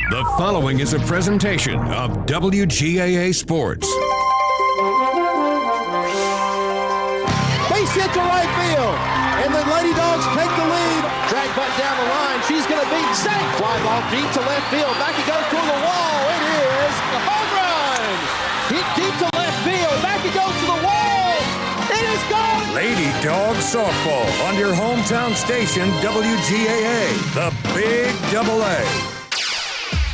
The following is a presentation of WGAA Sports. Base hit to right field, and the Lady Dogs take the lead. Drag butt down the line. She's going to beat safe. Fly ball deep to left field. Back it goes toward the wall. It is a home run. Hit deep to left field. Back it goes to the wall. It is gone. Lady Dawgs softball on your hometown station, WGAA, the Big AA.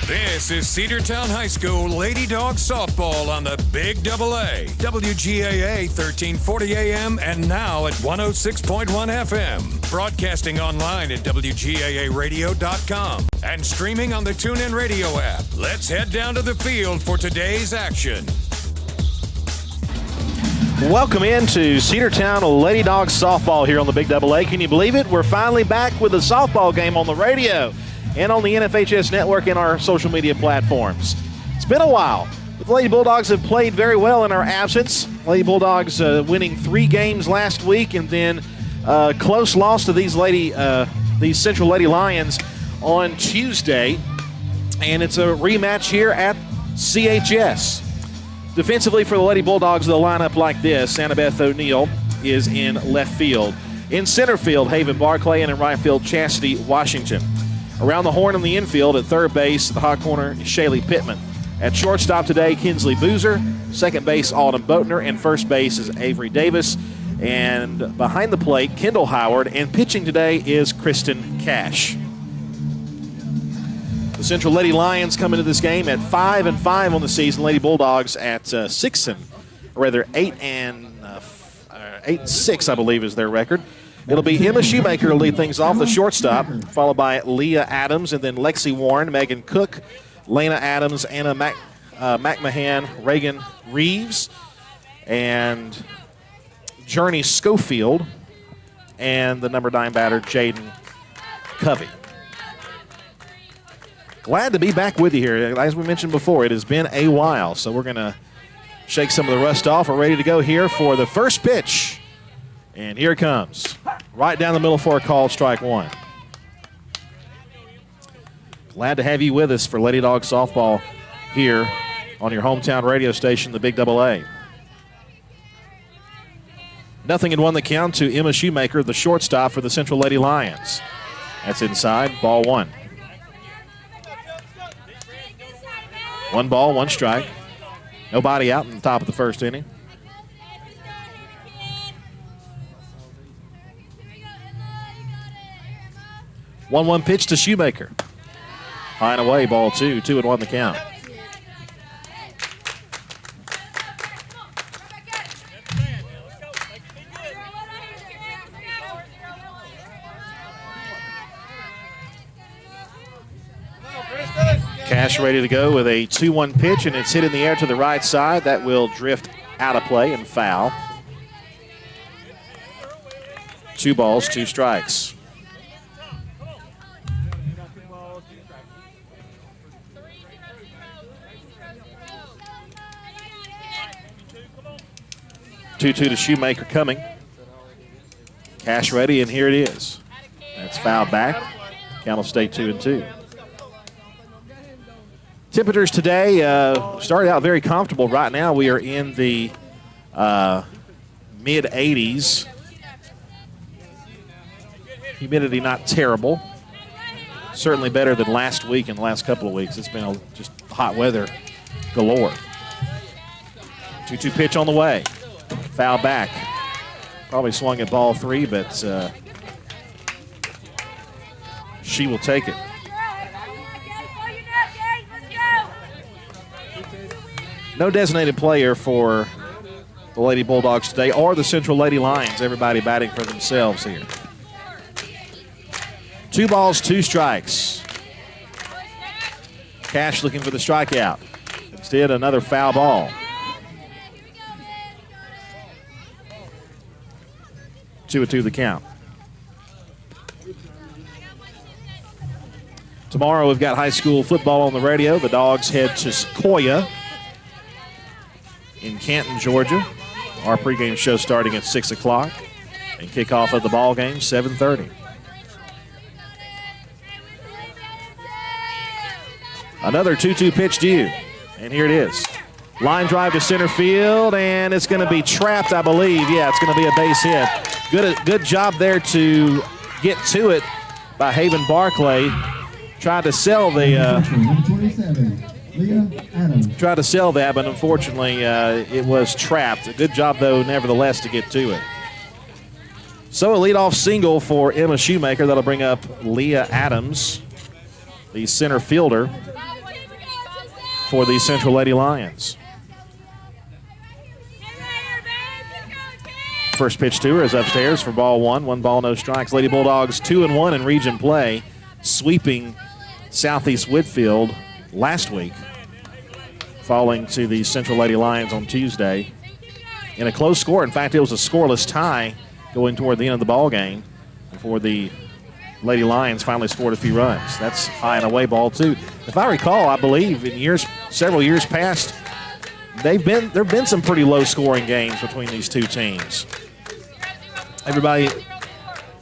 This is Cedartown High School Lady Dawgs softball on the Big AA, WGAA 1340 AM and now at 106.1 FM. Broadcasting online at WGAAradio.com and streaming on the TuneIn Radio app. Let's head down to the field for today's action. Welcome into Cedartown Lady Dawgs softball here on the Big AA. Can you believe it? We're finally back with a softball game on the radio and on the NFHS network and our social media platforms. It's been a while, but the Lady Bulldogs have played very well in our absence. Lady Bulldogs winning 3 games last week, and then close loss to these Central Lady Lions on Tuesday. And it's a rematch here at CHS. Defensively for the Lady Bulldogs, they'll line up like this. Annabeth O'Neill is in left field. In center field, Haven Barclay, and in right field, Chastity Washington. Around the horn in the infield at third base, the hot corner is Shaylee Pittman. At shortstop today, Kinsley Boozer. Second base, Alden Boatner. And first base is Avery Davis. And behind the plate, Kendall Howard. And pitching today is Kristen Cash. The Central Lady Lions come into this game at 5-5 on the season. Lady Bulldogs at 8-6, I believe, is their record. It'll be Emma Shoemaker to lead things off, the shortstop, followed by Leah Adams, and then Lexi Warren, Megan Cook, Lena Adams, Anna McMahon, Reagan Reeves, and Journey Schofield, and the number 9 batter, Jaden Covey. Glad to be back with you here. As we mentioned before, it has been a while, so we're going to shake some of the rust off. We're ready to go here for the first pitch. And here it comes. Right down the middle for a call, strike one. Glad to have you with us for Lady Dawgs softball here on your hometown radio station, the Big AA. 0-1 the count to Emma Shoemaker, the shortstop for the Central Lady Lions. That's inside, ball one. 1 ball, 1 strike. Nobody out in the top of the first inning. 1-1 pitch to Shoemaker. High and away, ball 2. 2-1 the count. Cash ready to go with a 2-1 pitch, and it's hit in the air to the right side. That will drift out of play and foul. 2 balls, 2 strikes. Two-two to Shoemaker coming. Cash ready, and here it is. That's fouled back. Count will stay 2-2. Temperatures today started out very comfortable. Right now we are in the mid-80s. Humidity not terrible. Certainly better than last week and the last couple of weeks. It's been just hot weather galore. 2-2 pitch on the way. Foul back. Probably swung at ball 3, but she will take it. No designated player for the Lady Bulldogs today or the Central Lady Lions. Everybody batting for themselves here. 2 balls, 2 strikes. Cash looking for the strikeout. Instead, another foul ball. 2-2 the count. Tomorrow we've got high school football on the radio. The Dogs head to Sequoia in Canton, Georgia. Our pregame show starting at 6 o'clock. And kickoff of the ball game, 7:30. Another 2-2 pitch to you. And here it is. Line drive to center field, and it's going to be trapped, I believe. Yeah, it's going to be a base hit. Good job there to get to it by Haven Barclay. Tried to sell that, but unfortunately it was trapped. A good job, though, nevertheless, to get to it. So a leadoff single for Emma Shoemaker. That'll bring up Leah Adams, the center fielder for the Central Lady Lions. First pitch to her is upstairs for ball one. 1 ball, no strikes. Lady Bulldogs 2-1 in region play, sweeping Southeast Whitfield last week, falling to the Central Lady Lions on Tuesday in a close score. In fact, it was a scoreless tie going toward the end of the ball game before the Lady Lions finally scored a few runs. That's high and away ball too. If I recall, I believe in several years past, there have been some pretty low scoring games between these two teams. Everybody,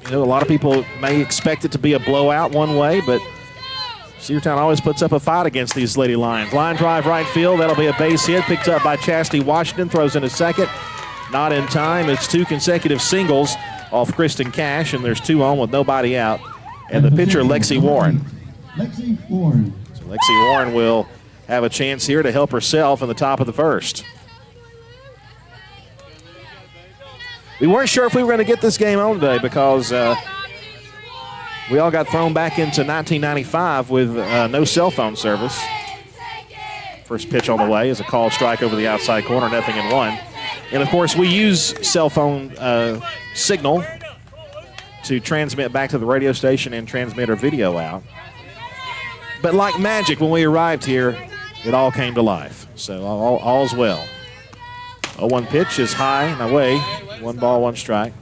a lot of people may expect it to be a blowout one way, but Cedartown always puts up a fight against these Lady Lions. Line drive right field. That'll be a base hit. Picked up by Chastity Washington. Throws in a second. Not in time. It's 2 consecutive singles off Kristen Cash, and there's 2 on with nobody out. And the pitcher, Lexi Warren. So Lexi Warren will have a chance here to help herself in the top of the first. We weren't sure if we were going to get this game on today because we all got thrown back into 1995 with no cell phone service. First pitch on the way is a called strike over the outside corner, 0-1. And, of course, we use cell phone signal to transmit back to the radio station and transmit our video out. But like magic, when we arrived here, it all came to life. So all's well. 0-1 pitch is high and away. 1 ball, 1 strike.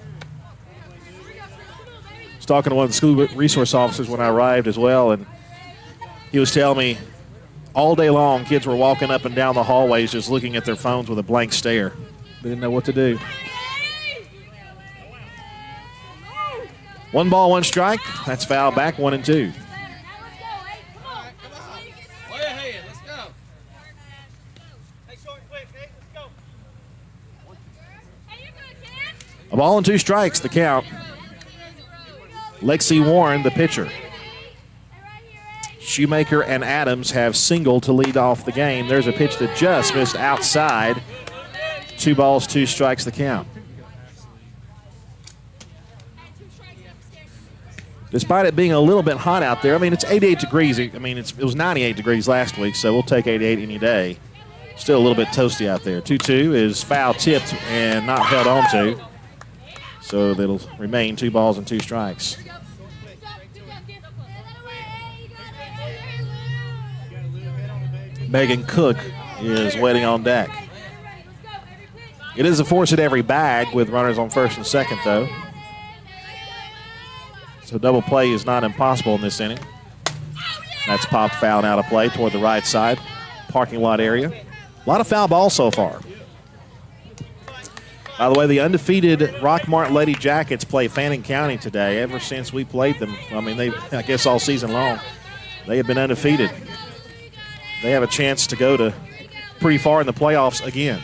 I was talking to one of the school resource officers when I arrived as well, and he was telling me all day long kids were walking up and down the hallways just looking at their phones with a blank stare. They didn't know what to do. 1 ball, 1 strike. That's foul back, 1-2. A ball and 2 strikes, the count. Lexi Warren, the pitcher. Shoemaker and Adams have singled to lead off the game. There's a pitch that just missed outside. 2 balls, 2 strikes, the count. Despite it being a little bit hot out there, I mean, it's 88 degrees. I mean, it was 98 degrees last week, so we'll take 88 any day. Still a little bit toasty out there. 2-2 is foul tipped and not held on to. So that'll remain 2 balls and 2 strikes. Megan Cook is waiting on deck. It is a force at every bag with runners on first and second, though. So double play is not impossible in this inning. That's popped foul and out of play toward the right side parking lot area. A lot of foul ball so far. By the way, the undefeated Rockmart Lady Jackets play Fannin County today. Ever since we played them, I mean, I guess all season long, they have been undefeated. They have a chance to go to pretty far in the playoffs again.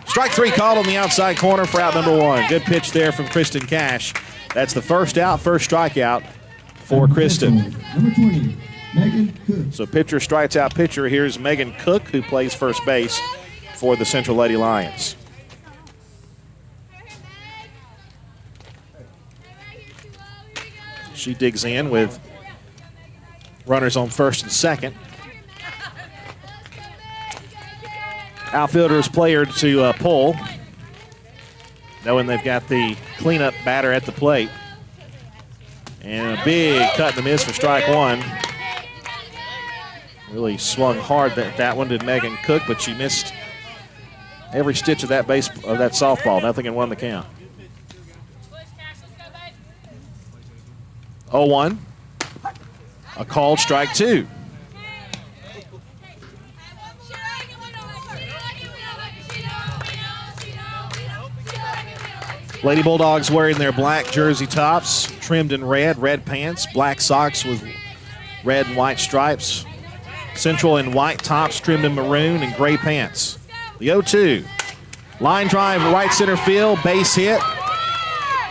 Strike 3 called on the outside corner for out number 1. Good pitch there from Kristen Cash. That's the first out, first strikeout for Kristen. Number 20, Megan Cook. So pitcher strikes out pitcher. Here's Megan Cook, who plays first base for the Central Lady Lions. She digs in with runners on first and second. Outfielders player to pull, knowing they've got the cleanup batter at the plate. And a big cut and a miss for strike 1. Really swung hard that one did Megan Cook, but she missed every stitch of that softball. Nothing in 1 the count. 0-1. A called strike 2. Lady Bulldogs wearing their black jersey tops, trimmed in red pants, black socks with red and white stripes, Central in white tops trimmed in maroon and gray pants. The 0-2. Line drive right center field, base hit.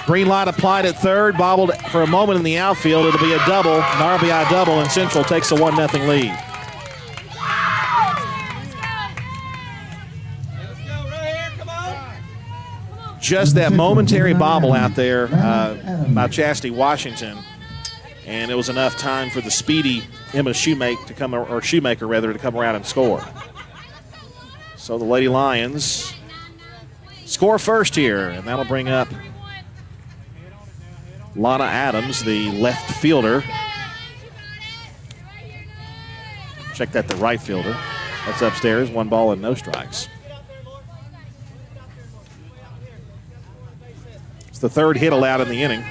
Green light applied at third, bobbled for a moment in the outfield. It'll be a double, an RBI double, and Central takes a 1-0 lead. Just that momentary bobble out there by Chastity Washington, and it was enough time for the speedy Emma Shoemaker to come around and score. So the Lady Lions score first here, and that'll bring up Lana Adams, the left fielder. Check that, the right fielder. That's upstairs, 1 ball and no strikes. It's the third hit allowed in the inning.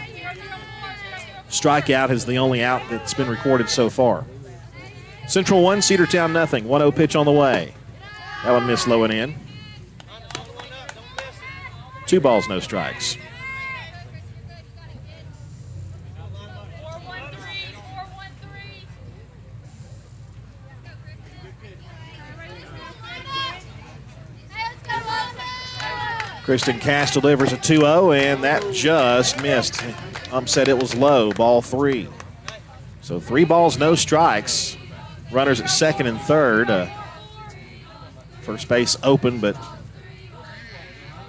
Strikeout is the only out that's been recorded so far. Central 1, Cedartown nothing. 1-0 pitch on the way. That one missed low and in. 2 balls, no strikes. Kristen Cash delivers a 2-0, and that just missed. Said it was low, ball 3. So 3 balls, no strikes. Runners at second and third. First base open, but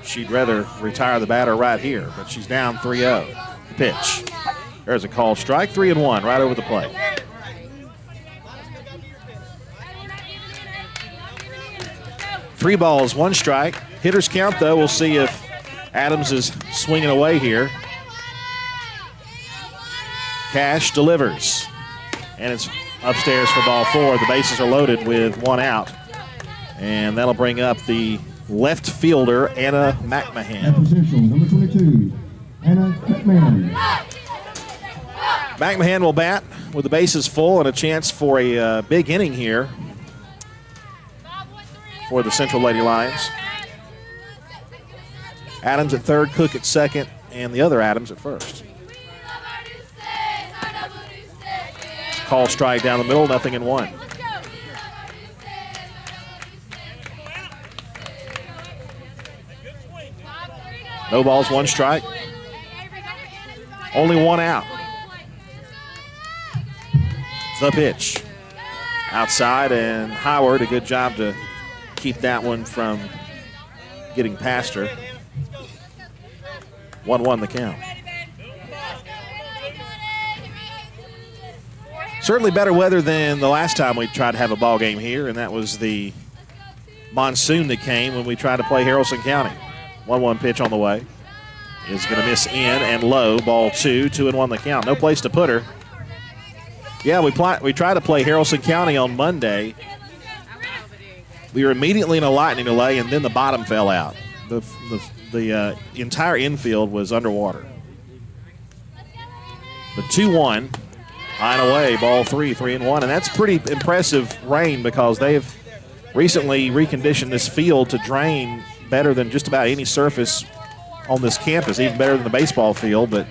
she'd rather retire the batter right here. But she's down 3-0. Pitch. There's a called strike, 3-1, right over the plate. Three balls, 1 strike. Hitters count, though. We'll see if Adams is swinging away here. Cash delivers. And it's upstairs for ball 4. The bases are loaded with 1 out. And that'll bring up the left fielder, Anna McMahon. At position, number 22, Anna McMahon. McMahon will bat with the bases full and a chance for a big inning here for the Central Lady Lions. Adams at third, Cook at second, and the other Adams at first. Call strike down the middle, 0-1. No balls, 1 strike. Only 1 out. The pitch. Outside, and Howard, a good job to keep that one from getting past her. 1-1 the count. Certainly better weather than the last time we tried to have a ball game here, and that was the monsoon that came when we tried to play Haralson County. 1-1 pitch on the way. Is going to miss in and low. Ball 2, 2-1 the count. No place to put her. Yeah, we tried to play Haralson County on Monday. We were immediately in a lightning delay, and then the bottom fell out. The entire infield was underwater. The 2-1, high and away, ball 3, 3-1. And that's pretty impressive rain because they have recently reconditioned this field to drain better than just about any surface on this campus, even better than the baseball field. But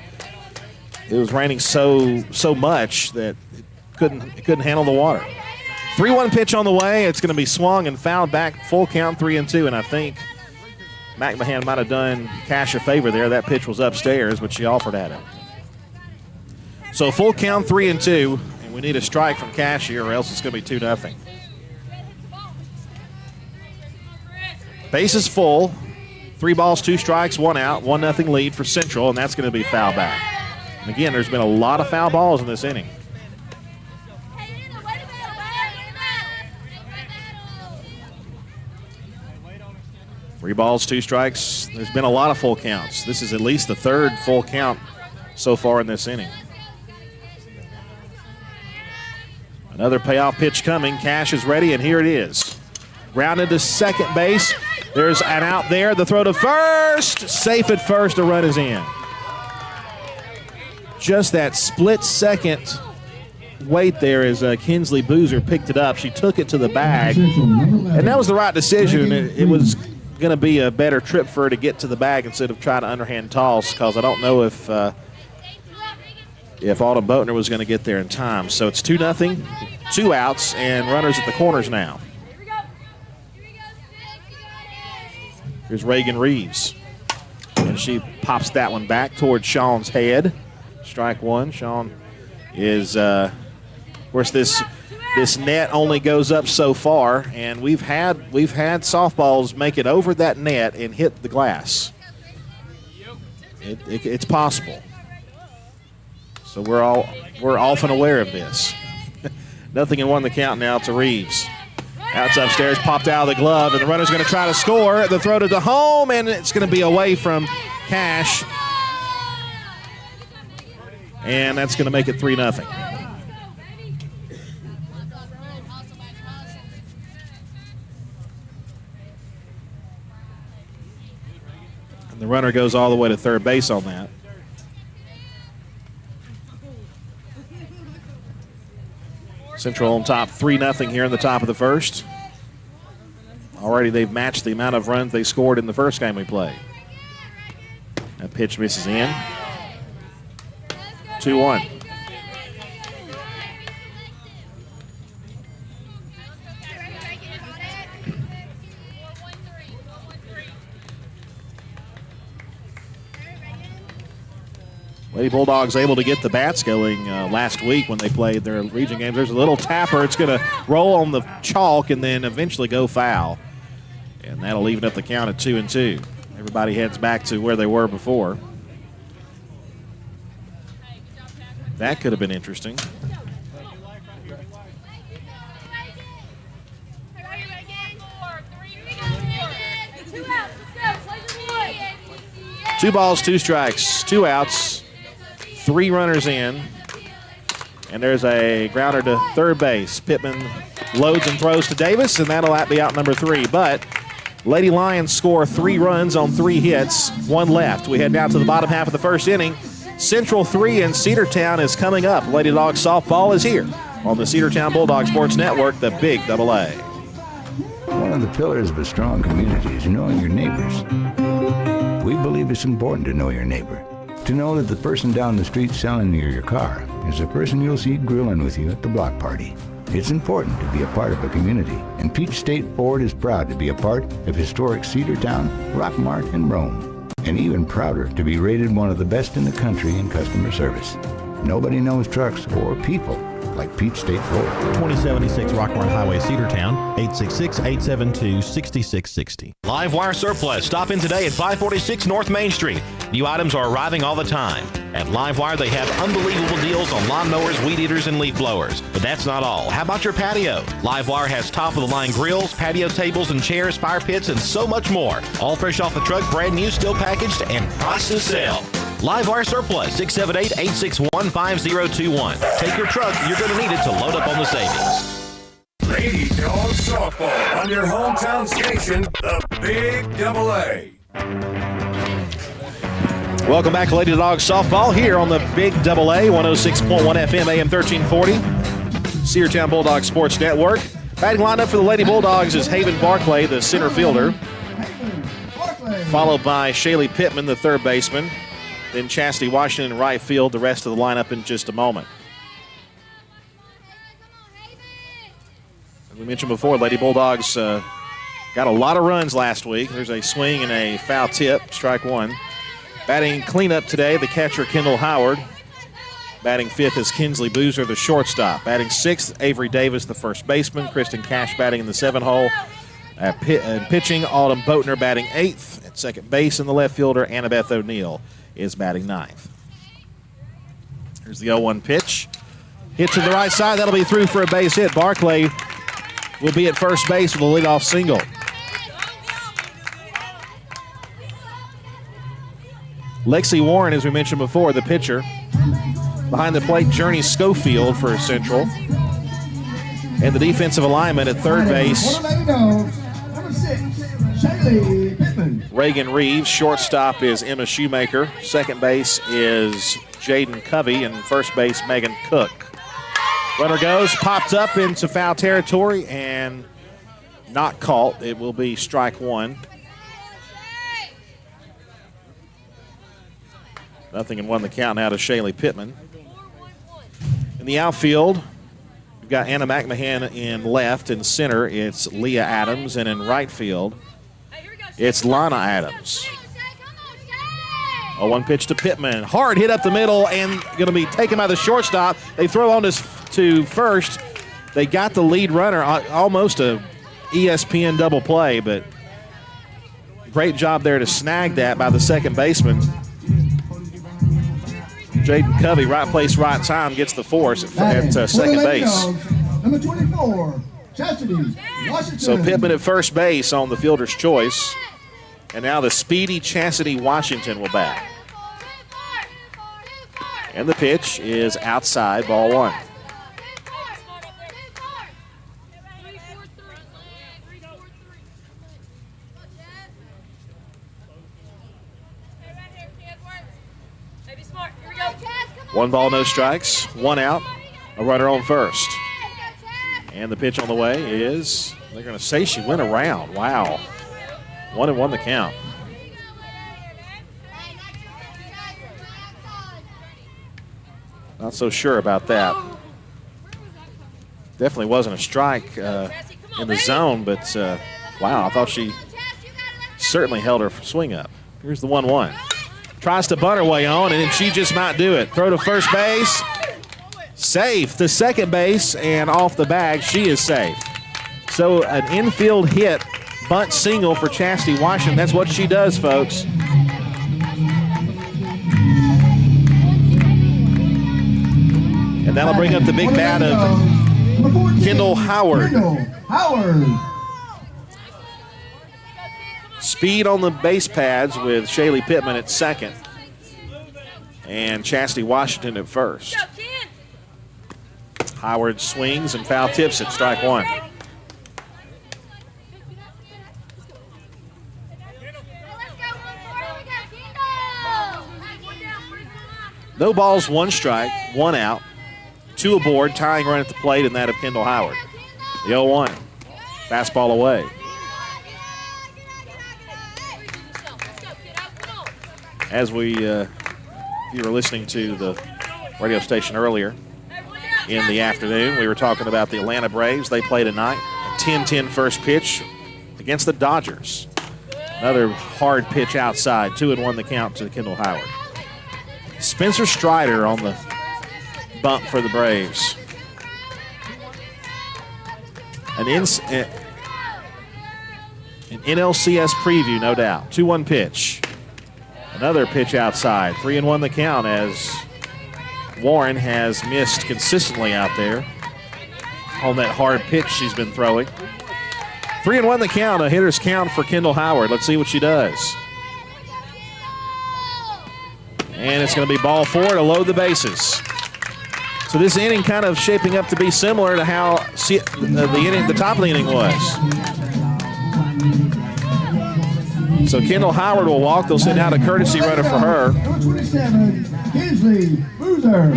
it was raining so much that it couldn't handle the water. 3-1 pitch on the way. It's going to be swung and fouled back, full count, 3-2. And I think McMahon might have done Cash a favor there. That pitch was upstairs, but she offered at him. So full count, 3-2, and we need a strike from Cash here, or else it's going to be 2-0. Bases full. 3 balls, 2 strikes, 1 out, 1-0 lead for Central, and that's going to be foul back. And again, there's been a lot of foul balls in this inning. Three balls, 2 strikes. There's been a lot of full counts. This is at least the 3rd full count so far in this inning. Another payoff pitch coming. Cash is ready, and here it is. Grounded to second base. There's an out there. The throw to first. Safe at first. A run is in. Just that split second wait there as Kinsley Boozer picked it up. She took it to the bag, and that was the right decision. It was going to be a better trip for her to get to the bag instead of trying to underhand toss, because I don't know if Autumn Boatner was going to get there in time. So it's 2-0. 2 outs and runners at the corners now. Here's Reagan Reeves. And she pops that one back towards Sean's head. Strike one. Sean is, of course, this net only goes up so far, and we've had softballs make it over that net and hit the glass. It's possible. So we're often aware of this. Nothing in 1 the count now to Reeves. Outs upstairs, popped out of the glove, and the runner's going to try to score. The throw to the home, and it's going to be away from Cash. And that's going to make it 3-0. And the runner goes all the way to third base on that. Central on top 3-0 here in the top of the first. Already they've matched the amount of runs they scored in the first game we played. That pitch misses in. 2-1. Lady Bulldogs able to get the bats going last week when they played their region games. There's a little tapper. It's going to roll on the chalk and then eventually go foul. And that'll even up the count at 2-2. Everybody heads back to where they were before. That could have been interesting. Two balls, 2 strikes, 2 outs. 3 runners in, and there's a grounder to third base. Pittman loads and throws to Davis, and that'll be out number 3. But Lady Lions score 3 runs on 3 hits, 1 left. We head down to the bottom half of the first inning. Central 3 and Cedartown is coming up. Lady Dogs softball is here on the Cedartown Bulldog Sports Network, the Big AA. One of the pillars of a strong community is knowing your neighbors. We believe it's important to know your neighbor. To know that the person down the street selling you your car is the person you'll see grilling with you at the block party. It's important to be a part of a community, and Peach State Ford is proud to be a part of historic Cedartown, Rockmart, and Rome, and even prouder to be rated one of the best in the country in customer service. Nobody knows trucks or people like Peach State Ford. 2076 Rockmart Highway, Cedartown, 866-872-6660. Live Wire Surplus. Stop in today at 546 North Main Street. New items are arriving all the time. At Live Wire, they have unbelievable deals on lawnmowers, weed eaters, and leaf blowers. But that's not all. How about your patio? Live Wire has top-of-the-line grills, patio tables and chairs, fire pits, and so much more. All fresh off the truck, brand new, still packaged, and priced to sell. Live Wire Surplus, 678-861-5021. Take your truck. You're going to need it to load up on the savings. Lady Dogs softball on your hometown station, the Big AA. Welcome back to Lady Dogs softball here on the Big AA, 106.1 FM, AM 1340. Cedartown Bulldog Sports Network. Batting lineup for the Lady Bulldogs is Haven Barclay, the center fielder, followed by Shaylee Pittman, the third baseman. Then Chastity Washington in right field, the rest of the lineup in just a moment. As we mentioned before, Lady Bulldogs got a lot of runs last week. There's a swing and a foul tip, strike 1. Batting cleanup today, the catcher Kendall Howard. Batting 5th is Kinsley Boozer, the shortstop. Batting 6th, Avery Davis, the first baseman. Kristen Cash batting in the 7-hole. Pitching, Autumn Boatner batting 8th. At second base, and the left fielder, Annabeth O'Neill, is batting 9th. Here's the 0-1 pitch. Hit to the right side. That'll be through for a base hit. Barclay will be at first base with a leadoff single. Lexi Warren, as we mentioned before, the pitcher. Behind the plate, Journey Schofield for Central. And the defensive alignment at third base, Reagan Reeves. Shortstop is Emma Shoemaker. Second base is Jaden Covey. And first base, Megan Cook. Runner goes, popped up into foul territory and not caught. It will be strike 1. Nothing in 1 the count now to Shaylee Pittman. In the outfield, We've got Anna McMahon in left. In center, it's Leah Adams. And in right field, it's Lana Adams. A 1 pitch to Pittman. Hard hit up the middle and going to be taken by the shortstop. They throw on to first. They got the lead runner, almost a ESPN double play, but great job there to snag that by the second baseman. Jaden Covey, right place, right time, gets the force at second base. Number 24, Chastity Washington. So Pittman at first base on the fielder's choice. And now the speedy Chastity Washington will bat. And the pitch is outside, ball 1. One ball, no strikes, 1 out, a runner on first. And the pitch on the way is, they're going to say she went around. Wow. 1-1 the count. Not so sure about that. Definitely wasn't a strike in the zone, but wow, I thought she certainly held her swing up. Here's the 1-1. Tries to bunt her way on, and she just might do it. Throw to first base. Safe to second base, and off the bag, she is safe. So an infield hit, bunt single for Chastity Washington. That's what she does, folks. And that'll bring up the big bat of Kendall Howard. Speed on the base pads with Shaylee Pittman at second and Chastity Washington at first. Howard swings and foul tips it, strike 1. No balls, 1 strike, 1 out, 2 aboard, tying run at the plate, and that of Kendall Howard. The 0-1, fastball away. As if you were listening to the radio station earlier in the afternoon, we were talking about the Atlanta Braves. They play tonight, a 10-10 first pitch against the Dodgers. Another hard pitch outside, 2-1 the count to Kendall Howard. Spencer Strider on the bump for the Braves. An NLCS preview, no doubt. 2-1 pitch. Another pitch outside. 3-1 the count as Warren has missed consistently out there on that hard pitch she's been throwing. 3-1 the count, a hitter's count for Kendall Howard. Let's see what she does. And it's going to be ball 4 to load the bases. So this inning kind of shaping up to be similar to how the top of the inning was. So Kendall Howard will walk. They'll send out a courtesy runner for her. Number 27, Kinsley Boozer.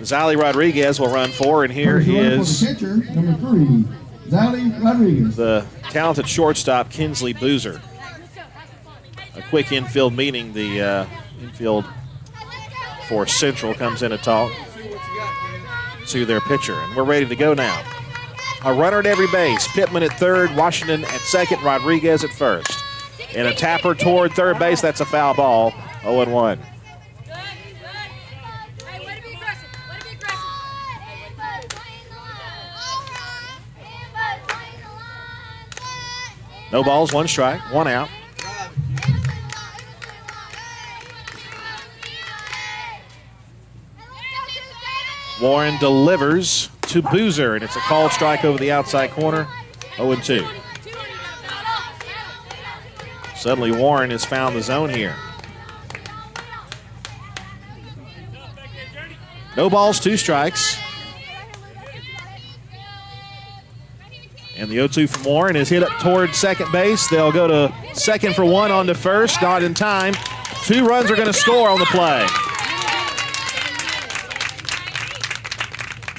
Zali Rodriguez will run 4, and here is Pitcher, number 3, Zali Rodriguez. The talented shortstop, Kinsley Boozer. A quick infield meeting. The infield for Central comes in to talk to their pitcher, and we're ready to go now. A runner at every base. Pittman at third, Washington at second, Rodriguez at first. And a tapper toward third base. That's a foul ball. 0-1. No balls, 1 strike, 1 out. Warren delivers to Boozer, and it's a called strike over the outside corner. 0-2. Suddenly Warren has found the zone here. No balls, 2 strikes. And the 0-2 from Warren is hit up toward second base. They'll go to second for 1 on to first, not in time. 2 runs are going to score on the play.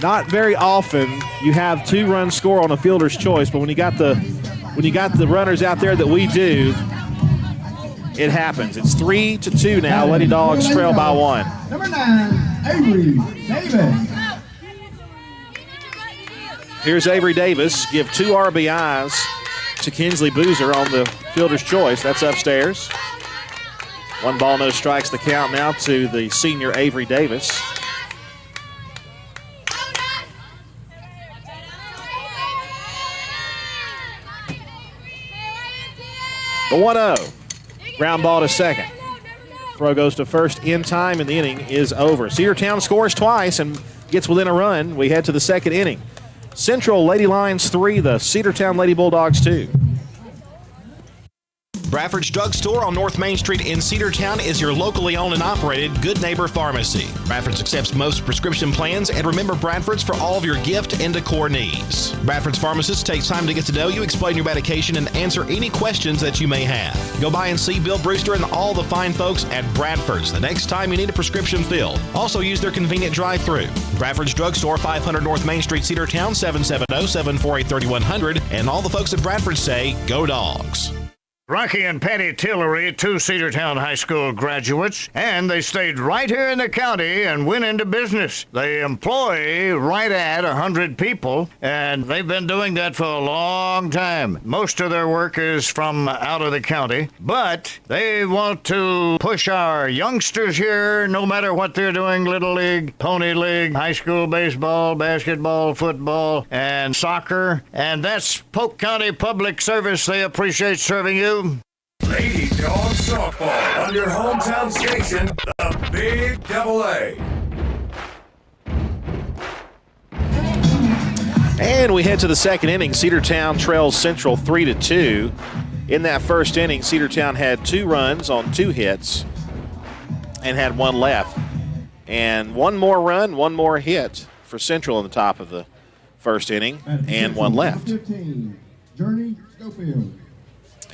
Not very often you have 2 runs score on a fielder's choice, but when you got the runners out there that we do, it happens. It's 3-2 now. Lady Dawgs trail by 1. Number 9, Avery Davis. Here's Avery Davis. Give 2 RBIs to Kinsley Boozer on the fielder's choice. That's upstairs. 1 ball, no strikes, the count now to the senior Avery Davis. The 1-0. Ground ball to second. Throw goes to first in time, and the inning is over. Cedartown scores twice and gets within a run. We head to the second inning. Central Lady Lions 3, the Cedartown Lady Bulldogs 2. Bradford's Drug Store on North Main Street in Cedartown is your locally owned and operated Good Neighbor Pharmacy. Bradford's accepts most prescription plans, and remember Bradford's for all of your gift and decor needs. Bradford's pharmacist takes time to get to know you, explain your medication, and answer any questions that you may have. Go by and see Bill Brewster and all the fine folks at Bradford's the next time you need a prescription filled. Also use their convenient drive-thru. Bradford's Drug Store, 500 North Main Street, Cedartown, 770-748-3100. And all the folks at Bradford say, go Dogs. Rocky and Patty Tillery, 2 Cedartown High School graduates, and they stayed right here in the county and went into business. They employ right at 100 people, and they've been doing that for a long time. Most of their work is from out of the county, but they want to push our youngsters here, no matter what they're doing, Little League, Pony League, high school baseball, basketball, football, and soccer, and that's Polk County Public Service. They appreciate serving you. Lady Dogs Softball on your hometown station, the Big AA. And we head to the second inning. Cedartown trails Central 3-2. In that first inning, Cedartown had 2 runs on 2 hits and had 1 left. And 1 more run, 1 more hit for Central in the top of the first inning, and 1 left. 15, Journey Schofield.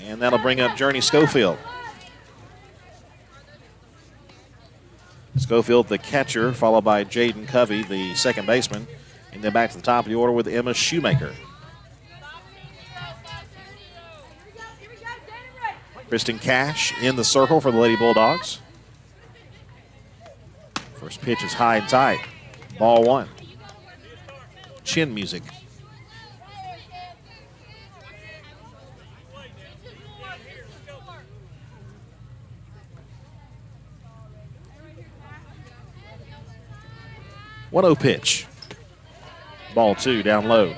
And that'll bring up Journey Schofield. Schofield, the catcher, followed by Jaden Covey, the second baseman. And then back to the top of the order with Emma Shoemaker. Kristen Cash in the circle for the Lady Bulldogs. First pitch is high and tight. Ball 1. Chin music. One-0 pitch. Ball 2 down low.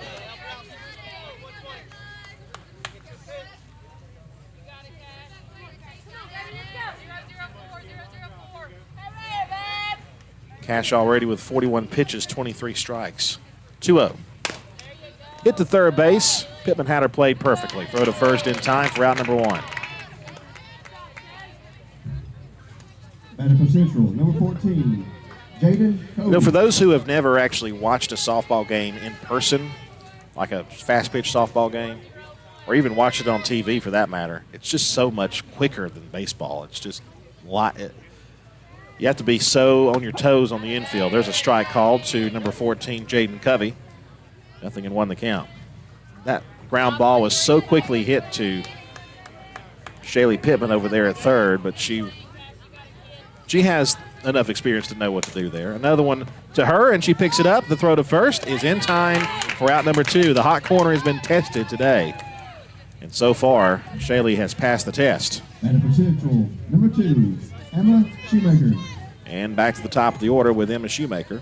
Cash already with 41 pitches, 23 strikes. 2-0. Hit to third base. Pittman Hatter played perfectly. Throw to first in time for out number 1. Batter for Central, number 14, Jaden Cody. You know, for those who have never actually watched a softball game in person, like a fast-pitch softball game, or even watched it on TV for that matter, it's just so much quicker than baseball. It's just you have to be so on your toes on the infield. There's a strike called to number 14, Jaden Covey. Nothing and 1 the count. That ground ball was so quickly hit to Shaylee Pittman over there at third, but she has enough experience to know what to do there. Another one to her, and she picks it up. The throw to first is in time for out number 2. The hot corner has been tested today. And so far, Shaylee has passed the test. Batter for Central, number 2, Emma Shoemaker. And back to the top of the order with Emma Shoemaker.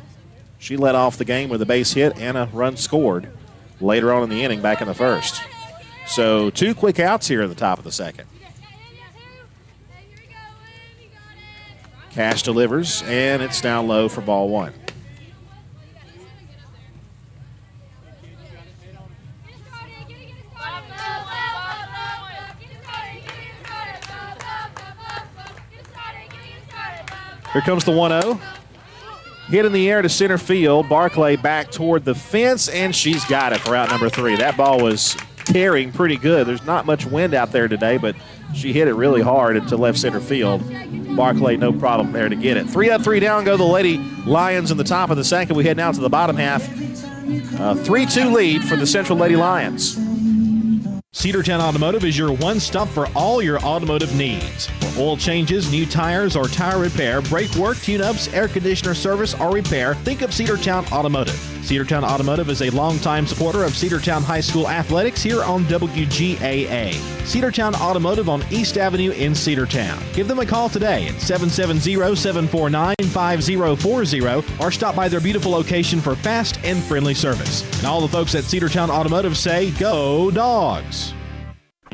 She led off the game with a base hit and a run scored later on in the inning back in the first. So 2 quick outs here at the top of the second. Cash delivers, and it's down low for ball 1. Here comes the 1-0. Hit in the air to center field. Barclay back toward the fence, and she's got it for out number 3. That ball was carrying pretty good. There's not much wind out there today, but she hit it really hard into left center field. Barclay, no problem there to get it. 3 up, 3 down go the Lady Lions in the top of the second. We head now to the bottom half. 3-2 lead for the Central Lady Lions. Cedartown Automotive is your one-stop for all your automotive needs. For Oil changes, new tires or tire repair, brake work, tune-ups, air conditioner service or repair, think of Cedartown Automotive. Cedartown Automotive is a longtime supporter of Cedartown High School athletics here on WGAA. Cedartown Automotive on East Avenue in Cedartown. Give them a call today at 770-749-5040 or stop by their beautiful location for fast and friendly service. And all the folks at Cedartown Automotive say, go Dogs!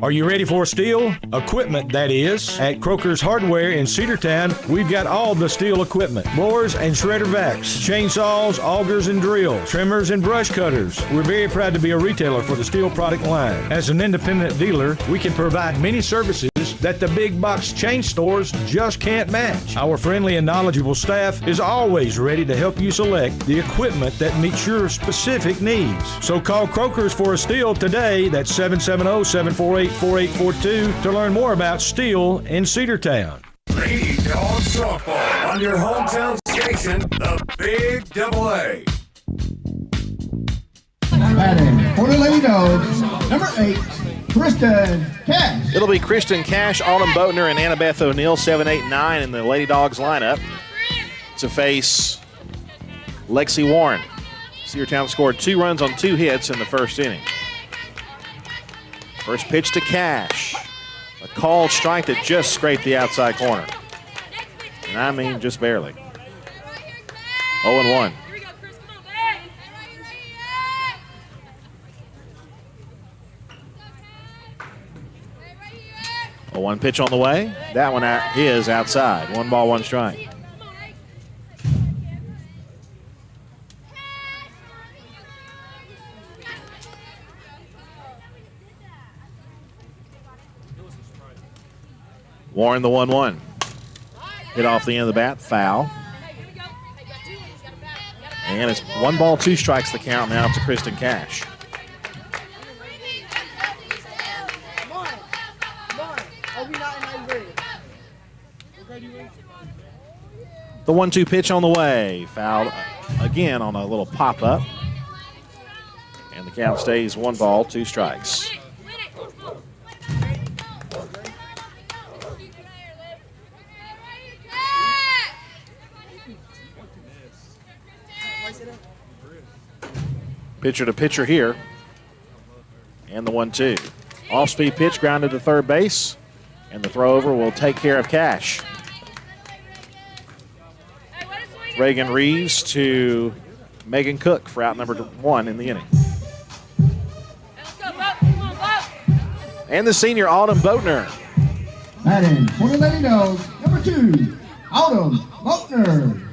Are you ready for steel? Equipment, that is. At Croker's Hardware in Cedartown, we've got all the steel equipment. Blowers and shredder vacs, chainsaws, augers and drills, trimmers and brush cutters. We're very proud to be a retailer for the steel product line. As an independent dealer, we can provide many services that the big box chain stores just can't match. Our friendly and knowledgeable staff is always ready to help you select the equipment that meets your specific needs. So call Croker's for a steel today. That's 770-748-4842 to learn more about steel in Cedartown. Lady Dogs Softball on your hometown station, the Big AA. Batting for the Lady Dogs, number 8, Kristen Cash. It'll be Kristen Cash, Autumn Boatner, and Annabeth O'Neill, 7, 8, 9 in the Lady Dogs lineup to face Lexi Warren. Cedartown scored 2 runs on 2 hits in the first inning. First pitch to Cash. A called strike that just scraped the outside corner. And I mean just barely. 0-1. A 1 pitch on the way. That one is outside. 1 ball, 1 strike. Warren the 1-1. Hit off the end of the bat. Foul. And it's 1 ball, 2 strikes the count now to Kristen Cash. The 1-2 pitch on the way. Fouled again on a little pop-up. And the count stays 1 ball, 2 strikes. Pitcher to pitcher here. And the 1-2. Off-speed pitch grounded to third base. And the throw over will take care of Cash. Reagan Reeves to Megan Cook for out number 1 in the inning. And the senior Autumn Boatner. Batting for the Lady Dogs, number 2, Autumn Boatner.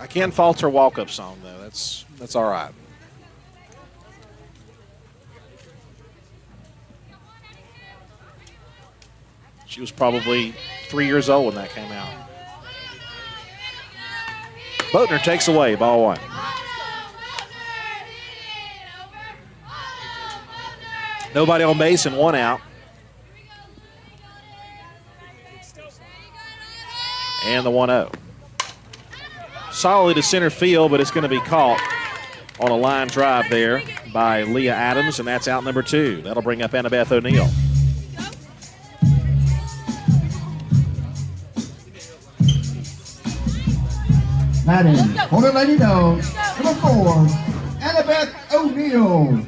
I can't fault her walk-up song, though. That's all right. She was probably 3 years old when that came out. Boatner takes away, ball 1. Nobody on base and 1 out. And the 1-0. Solidly to center field, but it's going to be caught on a line drive there by Leah Adams, and that's out number 2. That'll bring up Annabeth O'Neill. Batting for the Lady Dogs, number 4, Annabeth O'Neill.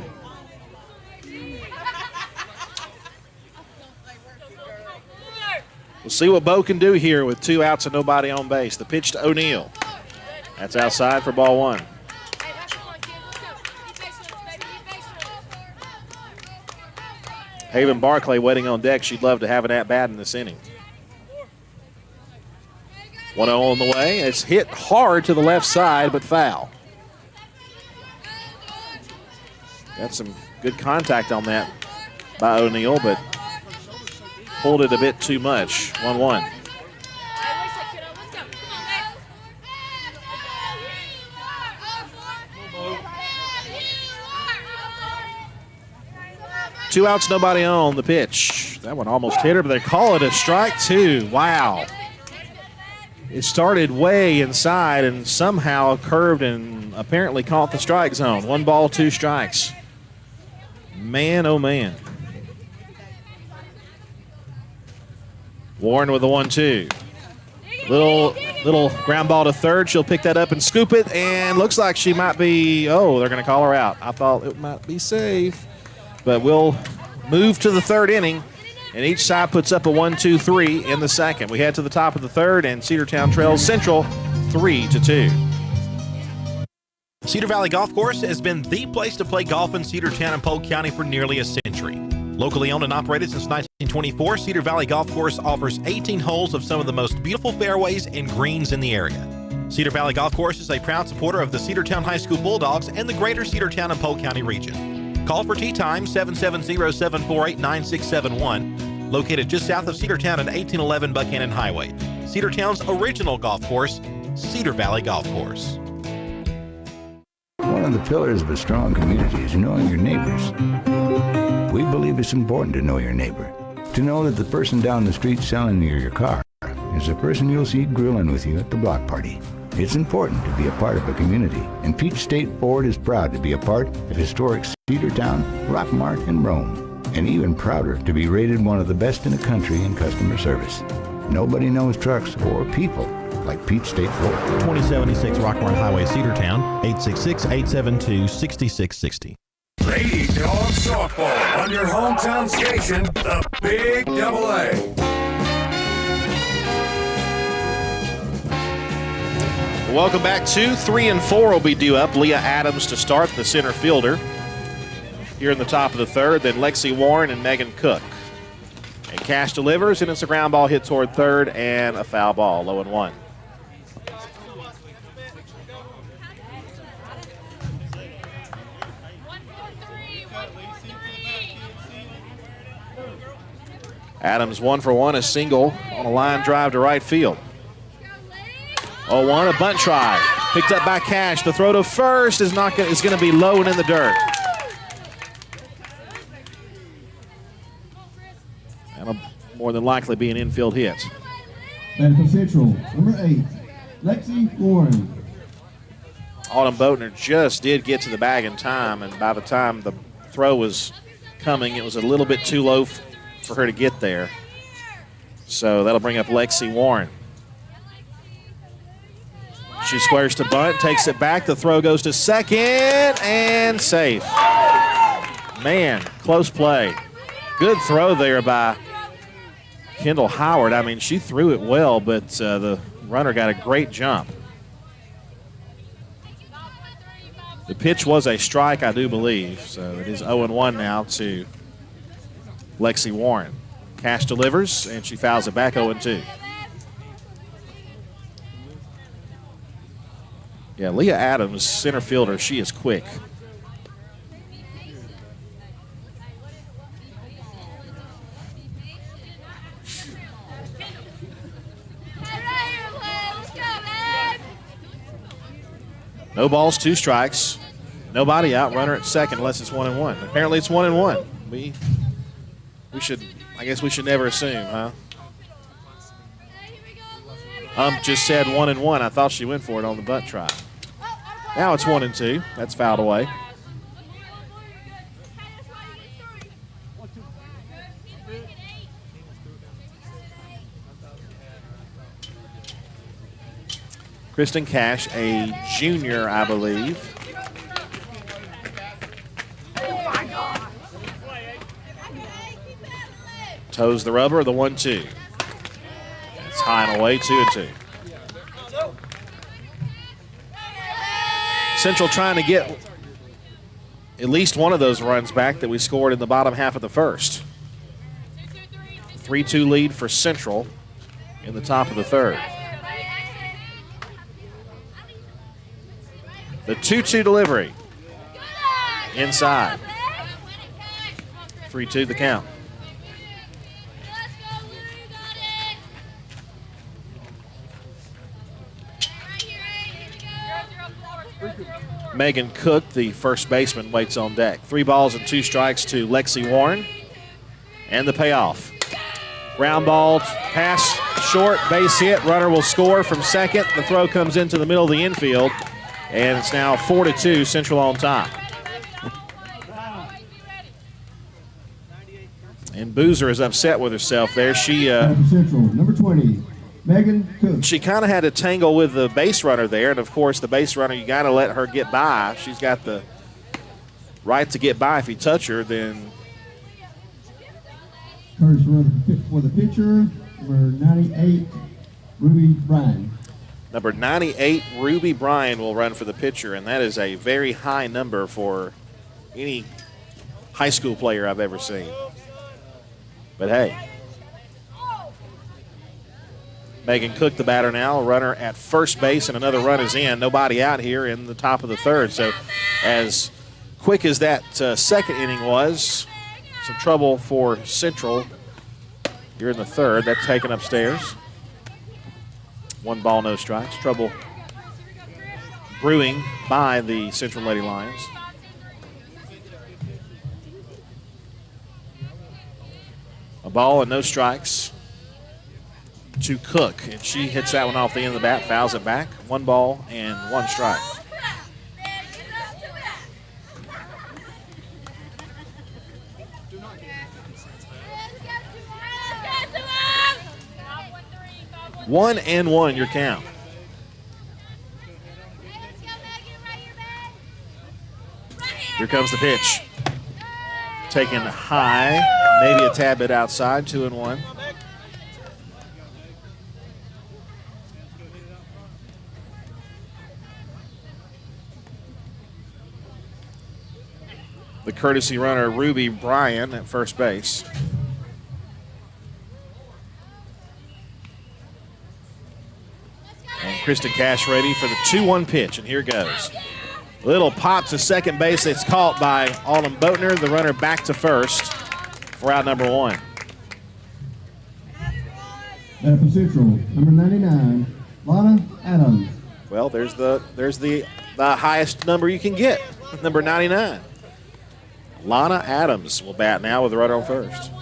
We'll see what Bo can do here with 2 outs and nobody on base. The pitch to O'Neill. That's outside for ball 1. Haven Barclay waiting on deck. She'd love to have an at-bat in this inning. 1-0 on the way. It's hit hard to the left side, but foul. Got some good contact on that by O'Neill, but pulled it a bit too much. 1-1. Two outs, nobody on the pitch. That one almost hit her, but they call it a strike 2. Wow. It started way inside and somehow curved and apparently caught the strike zone. 1 ball, 2 strikes. Man, oh man. Warren with the 1-2. Little ground ball to third. She'll pick that up and scoop it, and looks like she might be, they're going to call her out. I thought it might be safe, but we'll move to the third inning, and each side puts up a 1-2-3 in the second. We head to the top of the third, and Cedartown trails Central 3-2. Cedar Valley Golf Course has been the place to play golf in Cedartown and Polk County for nearly a century. Locally owned and operated since 1924, Cedar Valley Golf Course offers 18 holes of some of the most beautiful fairways and greens in the area. Cedar Valley Golf Course is a proud supporter of the Cedartown High School Bulldogs and the greater Cedartown and Polk County region. Call for tee time 770-748-9671, located just south of Cedartown at 1811 Buchanan Highway. Cedartown's original golf course, Cedar Valley Golf Course. One of the pillars of a strong community is knowing your neighbors. We believe it's important to know your neighbor. To know that the person down the street selling you your car is the person you'll see grilling with you at the block party. It's important to be a part of a community, and Peach State Ford is proud to be a part of historic Cedartown, Rockmart, and Rome, and even prouder to be rated one of the best in the country in customer service. Nobody knows trucks or people like Peach State Ford. 2076 Rockmart Highway, Cedartown, 866-872-6660. Lady Dog Softball on your hometown station, the Big Double A. Welcome back. 2, 3, and 4 will be due up. Leah Adams to start, the center fielder. Here in the top of the third, then Lexi Warren and Megan Cook. And Cash delivers, and it's a ground ball hit toward third and a foul ball, 0-1. Adams 1 for 1, a single on a line drive to right field. 0-1, a bunt try. Picked up by Cash. The throw to first is going to be low and in the dirt. That'll more than likely be an infield hit. And for Central, number 8, Lexi Warren. Autumn Boatner just did get to the bag in time, and by the time the throw was coming, it was a little bit too low for her to get there. So that'll bring up Lexi Warren. She squares to bunt, takes it back. The throw goes to second and safe. Man, close play. Good throw there by Kendall Howard. I mean, she threw it well, but the runner got a great jump. The pitch was a strike, I do believe. So it is 0-1 now to Lexi Warren. Cash delivers, and she fouls it back 0-2. Yeah, Leah Adams, center fielder, she is quick. No balls, 2 strikes. Nobody out. Runner at second unless it's 1-1. Apparently it's 1-1. We should, I guess we should never assume, huh? Just said 1-1. I thought she went for it on the butt try. Now it's 1-2. That's fouled away. Kristen Cash, a junior, I believe. Toes the rubber, the 1-2. It's high and away, 2-2. Central trying to get at least one of those runs back that we scored in the bottom half of the first. 3-2 lead for Central in the top of the third. The 2-2 delivery. Inside. 3-2 the count. Megan Cook, the first baseman, waits on deck. 3 balls and 2 strikes to Lexi Warren. And the payoff. Ground ball, pass short, base hit. Runner will score from second. The throw comes into the middle of the infield. And it's now 4-2, Central on top. And Boozer is upset with herself there. She Central, number 20, Megan Cook. She kind of had to tangle with the base runner there, and of course the base runner, you got to let her get by. She's got the right to get by. If you touch her, then Curtis for the pitcher, number 98, Ruby Bryan. Number 98, Ruby Bryan will run for the pitcher, and that is a very high number for any high school player I've ever seen. But hey, Megan Cook, the batter now, a runner at first base, and another run is in. Nobody out here in the top of the third. So as quick as that second inning was, some trouble for Central here in the third. That's taken upstairs. 1 ball, no strikes. Trouble brewing by the Central Lady Lions. A ball and no strikes to Cook, and she hits that one off the end of the bat, fouls it back. 1 ball and 1 strike. One and one, your count. Here comes the pitch. Taken high, maybe a tad bit outside, 2-1. The courtesy runner, Ruby Bryan, at first base. And Kristen Cash ready for the 2-1 pitch, and here goes. Little pop to second base. It's caught by Autumn Boatner, the runner back to first for out number 1. And for Central, number 99, Lana Adams. Well, there's the highest number you can get, number 99. Lana Adams will bat now with the runner on first.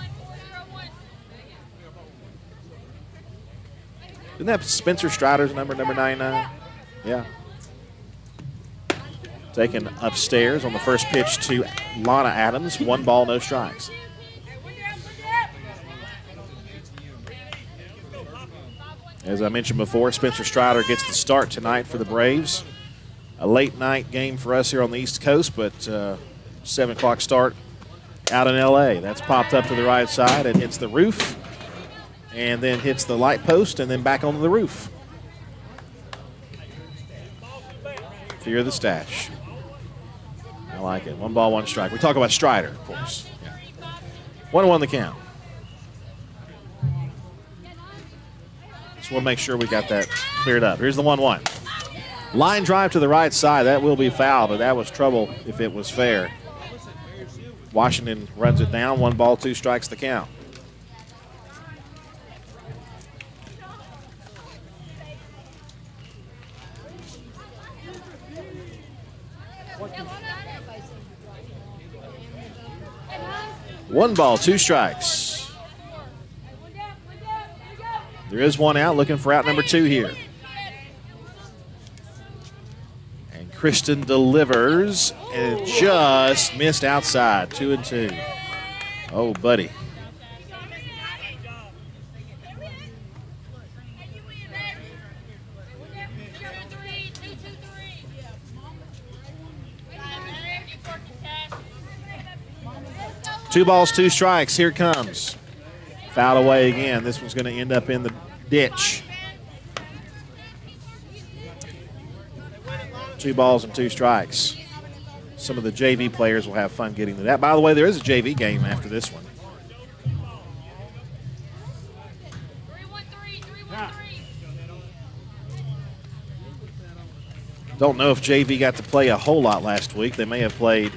Isn't that Spencer Strider's number 99? Yeah. Taken upstairs on the first pitch to Lana Adams. 1 ball, no strikes. As I mentioned before, Spencer Strider gets the start tonight for the Braves. A late night game for us here on the East Coast, but 7 o'clock start out in L.A. That's popped up to the right side and hits the roof, and then hits the light post, and then back onto the roof. Fear the stash. I like it. 1 ball, 1 strike. We talk about Strider, of course. 1-1 the count. Just want to make sure we got that cleared up. Here's the 1-1. Line drive to the right side. That will be foul, but that was trouble if it was fair. Washington runs it down. 1 ball, 2 strikes the count. One ball, 2 strikes. There is 1 out, looking for out number 2 here. And Kristen delivers, and it just missed outside, 2-2. Oh, buddy. Two balls, 2 strikes. Here it comes. Fouled away again. This one's going to end up in the ditch. 2 balls and 2 strikes. Some of the JV players will have fun getting to that. By the way, there is a JV game after this one. Don't know if JV got to play a whole lot last week. They may have played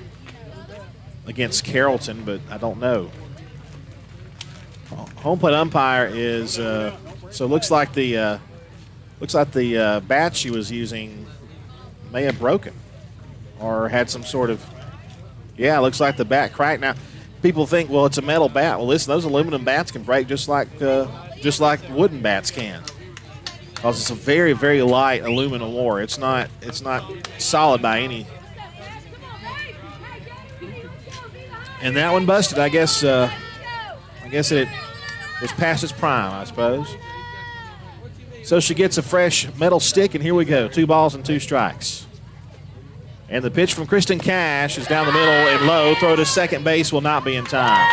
against Carrollton, but I don't know. Home plate umpire is so it looks like the bat she was using may have broken or had some sort of, yeah, it looks like the bat cracked. Now people think, well, it's a metal bat. Well, listen, those aluminum bats can break just like wooden bats can, because it's a very, very light aluminum ore. It's not solid by any. And that one busted. I guess guess it was past its prime, I suppose. So she gets a fresh metal stick, and here we go. 2 balls and 2 strikes. And the pitch from Kristen Cash is down the middle and low. Throw to second base will not be in time.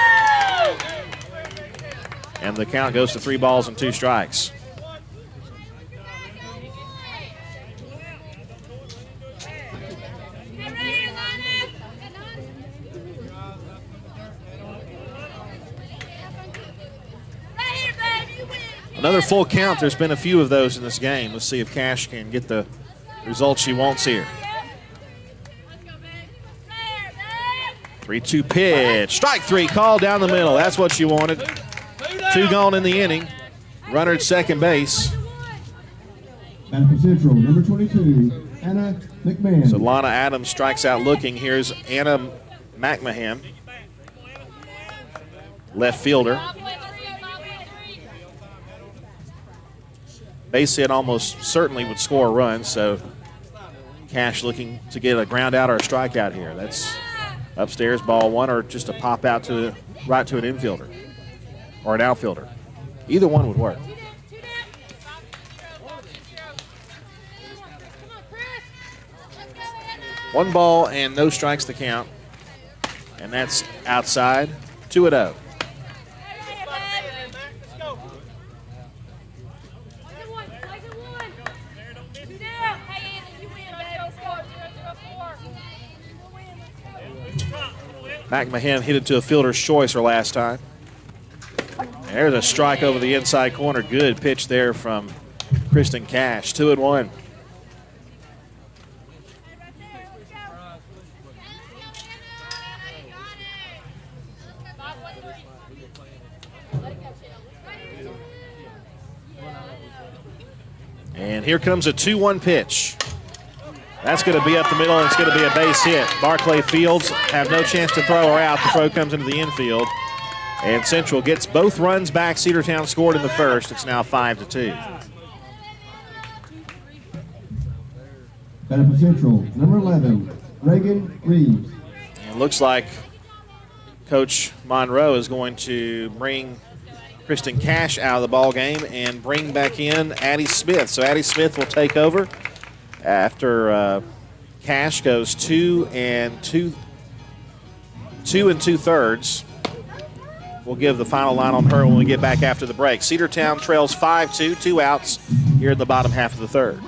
And the count goes to 3 balls and 2 strikes. Another full count. There's been a few of those in this game. Let's see if Cash can get the result she wants here. 3-2 pitch. Strike 3 called down the middle. That's what you wanted. 2 gone in the inning. Runner at second base. Batting for Central, number 22, Anna McMahon. So Lana Adams strikes out looking. Here's Anna McMahon, left fielder. Base hit almost certainly would score a run, so Cash looking to get a ground out or a strikeout here. That's upstairs, ball 1, or just a pop out to right to an infielder or an outfielder. Either one would work. One ball and no strikes to count, and that's outside. 2-0. McMahon hit it to a fielder's choice her last time. There's a strike over the inside corner. Good pitch there from Kristen Cash. 2-1. And here comes a 2-1 pitch. That's going to be up the middle, and it's going to be a base hit. Barclay Fields have no chance to throw her out. The throw comes into the infield. And Central gets both runs back. Cedartown scored in the first. It's now 5-2. Batting for Central, number 11, Reagan Reeves. And it looks like Coach Monroe is going to bring Kristen Cash out of the ball game and bring back in Addie Smith. So Addie Smith will take over after Cash goes 2 2/3. We'll give the final line on her when we get back after the break. Cedartown trails 5-2, 2 outs here in the bottom half of the third.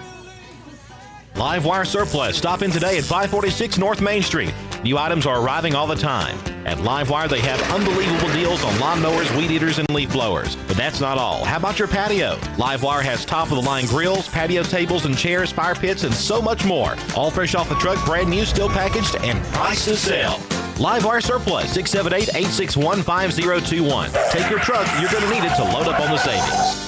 Live Wire Surplus. Stop in today at 546 North Main Street. New items are arriving all the time. At Live Wire, they have unbelievable deals on lawnmowers, weed eaters, and leaf blowers. But that's not all. How about your patio? Live Wire has top-of-the-line grills, patio tables and chairs, fire pits, and so much more. All fresh off the truck, brand new, still packaged, and price to sell. Live Wire Surplus, 678-861-5021. Take your truck. You're going to need it to load up on the savings.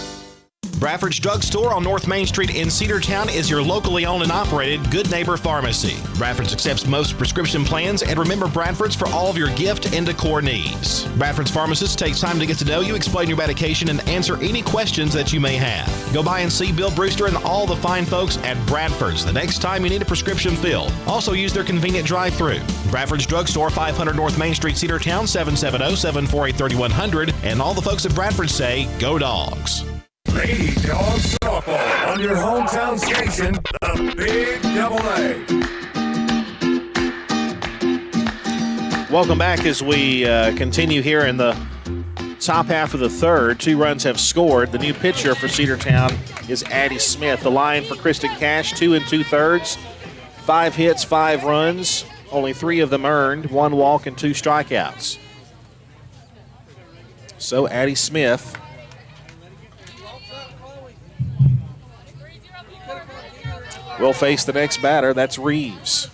Bradford's Drug Store on North Main Street in Cedartown is your locally owned and operated Good Neighbor Pharmacy. Bradford's accepts most prescription plans, and remember Bradford's for all of your gift and decor needs. Bradford's pharmacist takes time to get to know you, explain your medication, and answer any questions that you may have. Go by and see Bill Brewster and all the fine folks at Bradford's the next time you need a prescription filled. Also use their convenient drive-thru. Bradford's Drug Store, 500 North Main Street, Cedartown, 770-748-3100. And all the folks at Bradford say, go Dogs. Lady Dogs Softball on your hometown station, the Big AA. Welcome back as we continue here in the top half of the third. 2 runs have scored. The new pitcher for Cedartown is Addie Smith. The line for Kristen Cash, 2 2/3. 5 hits, 5 runs. Only 3 of them earned. 1 walk and 2 strikeouts. So Addie Smith will face the next batter. That's Reeves.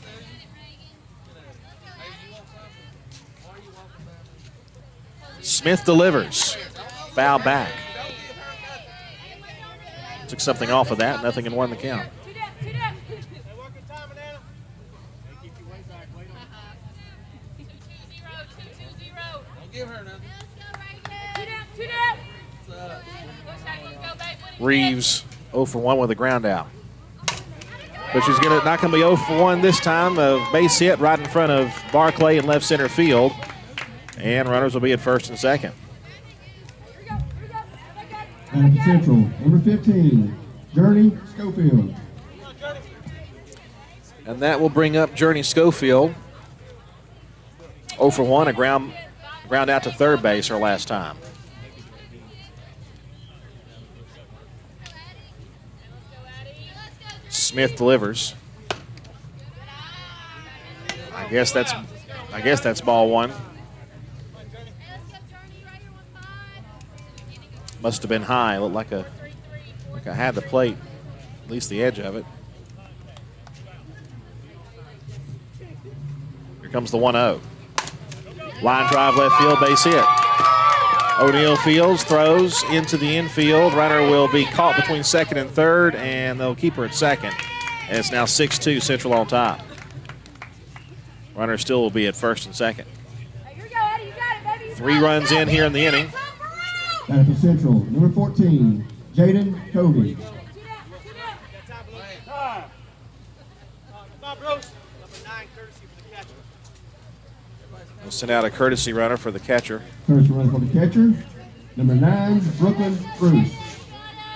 Smith delivers. Foul back. Took something off of that. Nothing and 1 the count. Reeves 0 for 1 with a ground out. But she's not going to be 0 for 1 this time. A base hit right in front of Barclay in left center field. And runners will be at first and second. And for Central, number 15, Journey Schofield. And that will bring up Journey Schofield. 0 for 1, a ground out to third base her last time. Smith delivers. I guess that's ball one. Must have been high. Looked like I had the plate, at least the edge of it. Here comes the 1-0. Line drive left field, base hit. O'Neal fields, throws into the infield. Runner will be caught between second and third, and they'll keep her at second. And it's now 6-2, Central on top. Runner still will be at first and second. 3 runs in here in the inning. And for Central, number 14, Jaden Covey. We'll send out a courtesy runner for the catcher. Courtesy runner for the catcher, number 9, Brooklyn Bruce.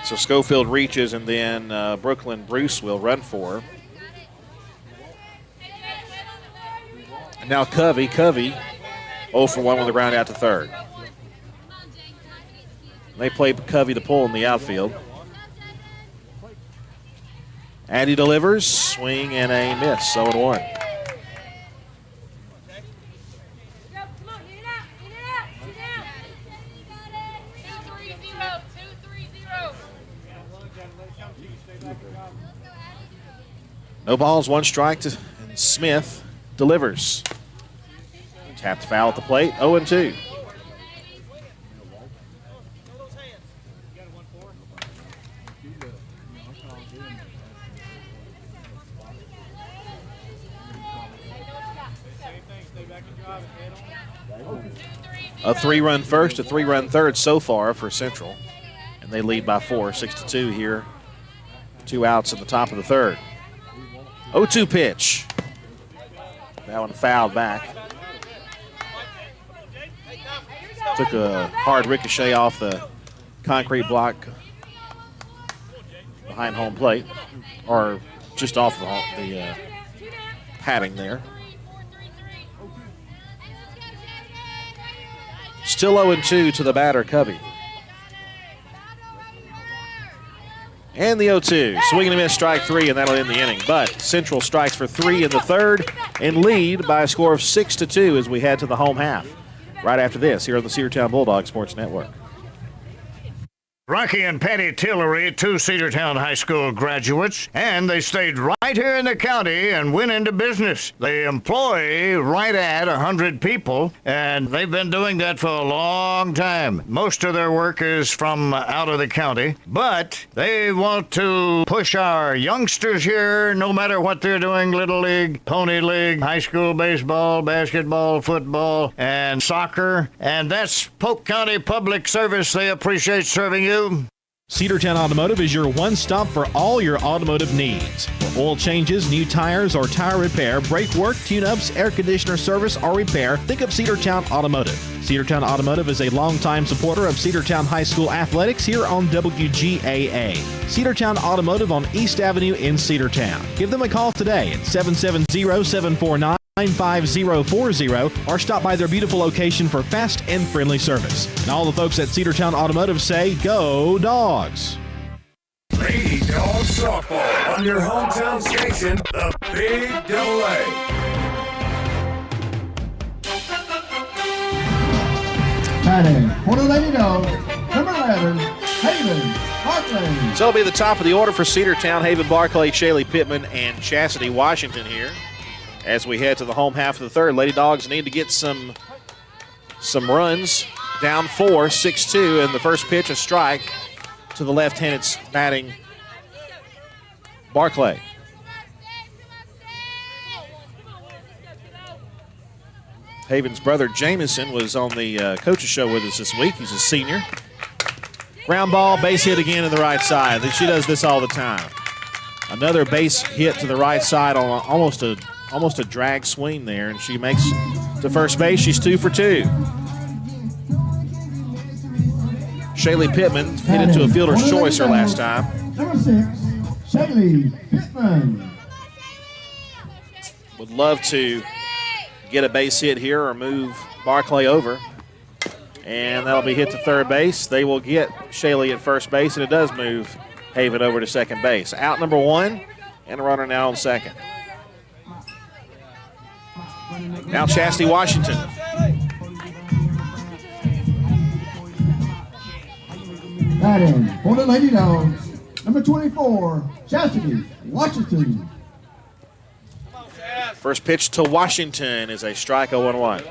So Schofield reaches, and then Brooklyn Bruce will run for her. And now Covey 0 for 1 with a ground out to third. They play Covey to pull in the outfield. Addy delivers, swing and a miss, 0-1. No balls, 1 strike, and Smith delivers. Tapped foul at the plate, 0-2. A 3-run first, a 3-run third so far for Central. And they lead by 4, 6-2 here. 2 outs in the top of the third. 0-2 pitch. That one fouled back. Took a hard ricochet off the concrete block behind home plate, or just off the padding there. Still 0-2 to the batter, Covey. And the 0-2. Swing and a miss, strike 3, and that'll end the inning. But Central strikes for 3 in the third and lead by a score of 6-2 as we head to the home half. Right after this, here on the Cedartown Bulldog Sports Network. Rocky and Patty Tillery, 2 Cedartown High School graduates, and they stayed right here in the county and went into business. They employ right at 100 people, and they've been doing that for a long time. Most of their work is from out of the county, but they want to push our youngsters here, no matter what they're doing, Little League, Pony League, high school baseball, basketball, football, and soccer, and that's Polk County Public Service. They appreciate serving you. Cedartown Automotive is your one-stop for all your automotive needs. For oil changes, new tires, or tire repair, brake work, tune-ups, air conditioner service, or repair, think of Cedartown Automotive. Cedartown Automotive is a longtime supporter of Cedartown High School athletics here on WGAA. Cedartown Automotive on East Avenue in Cedartown. Give them a call today at 770-749-9040 or stop by their beautiful location for fast and friendly service. And all the folks at Cedartown Automotive say, go Dogs! Lady Dogs Softball on your hometown station, the Big AA. Batting for the Lady Dogs, number 11, Haven Barclay. So it'll be the top of the order for Cedartown. Haven Barclay, Shaylee Pittman, and Chastity Washington here. As we head to the home half of the third, Lady Dogs need to get some runs. Down 4, 6-2, and the first pitch, a strike to the left-handed batting Barclay. Haven's brother Jamison was on the coach's show with us this week. He's a senior. Ground ball, base hit again to the right side. She does this all the time. Another base hit to the right side on almost a drag swing there, and she makes to first base. She's 2 for 2. Shaylee Pittman hit into a fielder's choice her last time. Number 6, Shaylee Pittman. Would love to get a base hit here or move Barclay over. And that'll be hit to third base. They will get Shaylee at first base, and it does move Haven over to second base. Out number 1, and a runner now on second. Now Chastity Washington. Batting for the Lady Dogs, number 24, Chastity Washington. First pitch to Washington is a strike, 0-1.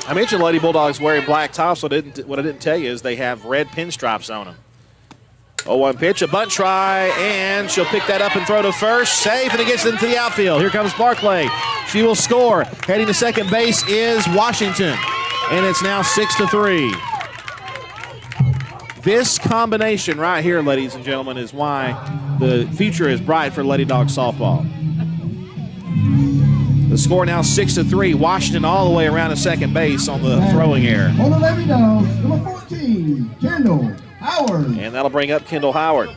I mentioned Lady Bulldogs wearing black tops, so what I didn't tell you is they have red pinstripes on them. 0-1 pitch, a bunt try, and she'll pick that up and throw to first. Safe, and it gets into the outfield. Here comes Barclay. She will score. Heading to second base is Washington, and it's now 6-3. This combination right here, ladies and gentlemen, is why the future is bright for Lady Dog softball. The score now 6-3. Washington all the way around to second base on the throwing error. For the Lady Dogs, number 14, Kendall Howard. And that'll bring up Kendall Howard.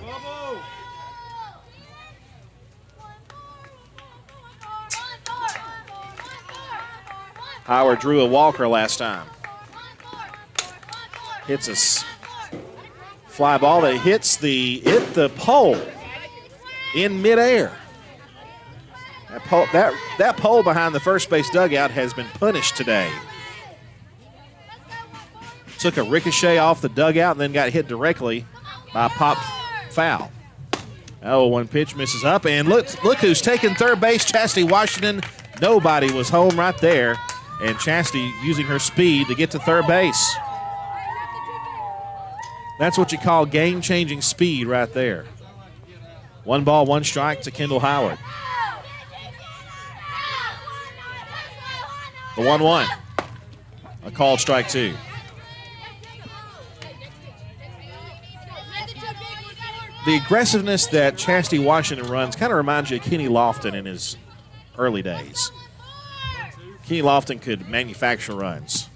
Howard drew a walker last time. Hits a fly ball that hit the pole in midair. That pole behind the first base dugout has been punished today. Took a ricochet off the dugout and then got hit directly by a pop foul. 0-1 pitch misses up, and look who's taking third base, Chastity Washington. Nobody was home right there, and Chastity using her speed to get to third base. That's what you call game-changing speed right there. 1 ball, 1 strike to Kendall Howard. The 1-1. A called strike 2. The aggressiveness that Chastity Washington runs kind of reminds you of Kenny Lofton in his early days. Kenny Lofton could manufacture runs.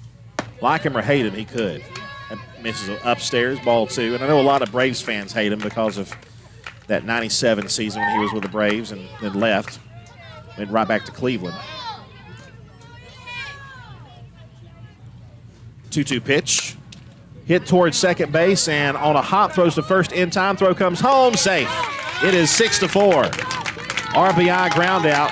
Like him or hate him, he could. And misses upstairs, ball 2. And I know a lot of Braves fans hate him because of that 97 season when he was with the Braves and then left. Went right back to Cleveland. 2-2 pitch. Hit towards second base, and on a hop, throws to first in time. Throw comes home, safe. It is 6-4. RBI ground out.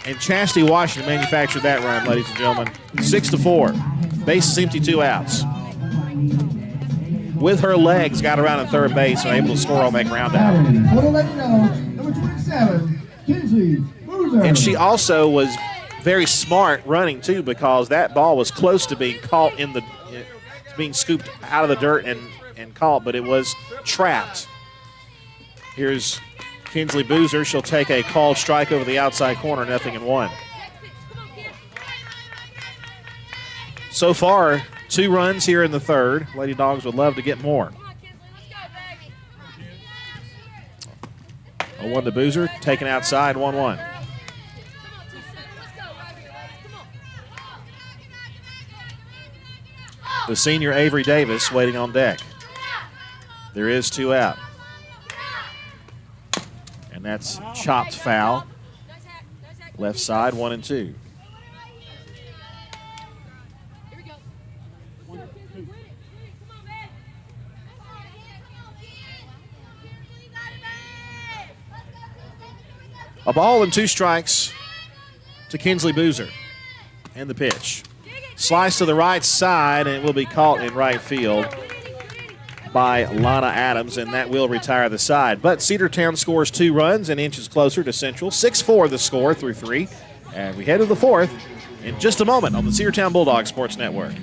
And Chastity Washington manufactured that run, ladies and gentlemen. 6-4. Base is empty, 2 outs. With her legs, got around at third base and able to score on that ground out. Number 27, Kinsley Boozer. And she also was very smart running, too, because that ball was close to being caught being scooped out of the dirt and caught, but it was trapped. Here's Kinsley Boozer. She'll take a called strike over the outside corner, 0-1. So far, 2 runs here in the third. Lady Dogs would love to get more. 0-1 to Boozer, taken outside, 1-1. The senior Avery Davis waiting on deck. There is 2 out. And that's chopped foul. Left side, 1-2. A ball and 2 strikes to Kinsley Boozer. And the pitch. Slice to the right side, and it will be caught in right field by Lana Adams, and that will retire the side. But Cedartown scores 2 runs and inches closer to Central. 6-4 the score through 3. And we head to the 4th in just a moment on the Cedartown Bulldogs Sports Network.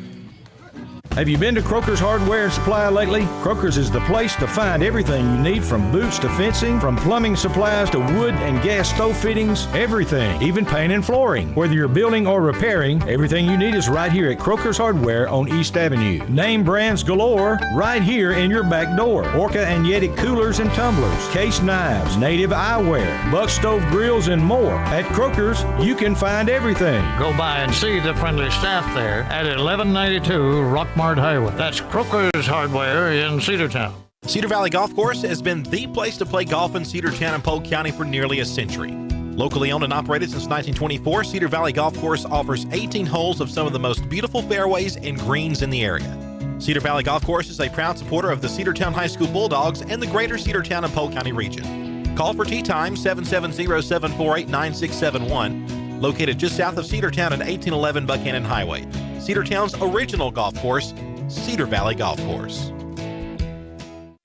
Have you been to Croker's Hardware and Supply lately? Croker's is the place to find everything you need, from boots to fencing, from plumbing supplies to wood and gas stove fittings, everything, even paint and flooring. Whether you're building or repairing, everything you need is right here at Croker's Hardware on East Avenue. Name brands galore right here in your back door. Orca and Yeti coolers and tumblers, case knives, native eyewear, buck stove grills, and more. At Croker's, you can find everything. Go by and see the friendly staff there at 1192 Rockmart Highway. That's Croker's Hardware in Cedartown. Cedar Valley Golf Course has been the place to play golf in Cedartown and Polk County for nearly a century. Locally owned and operated since 1924, Cedar Valley Golf Course offers 18 holes of some of the most beautiful fairways and greens in the area. Cedar Valley Golf Course is a proud supporter of the Cedartown High School Bulldogs and the greater Cedartown and Polk County region. Call for tee time 770-748-9671, located just south of Cedartown at 1811 Buchanan Highway. Cedartown's original golf course, Cedar Valley Golf Course.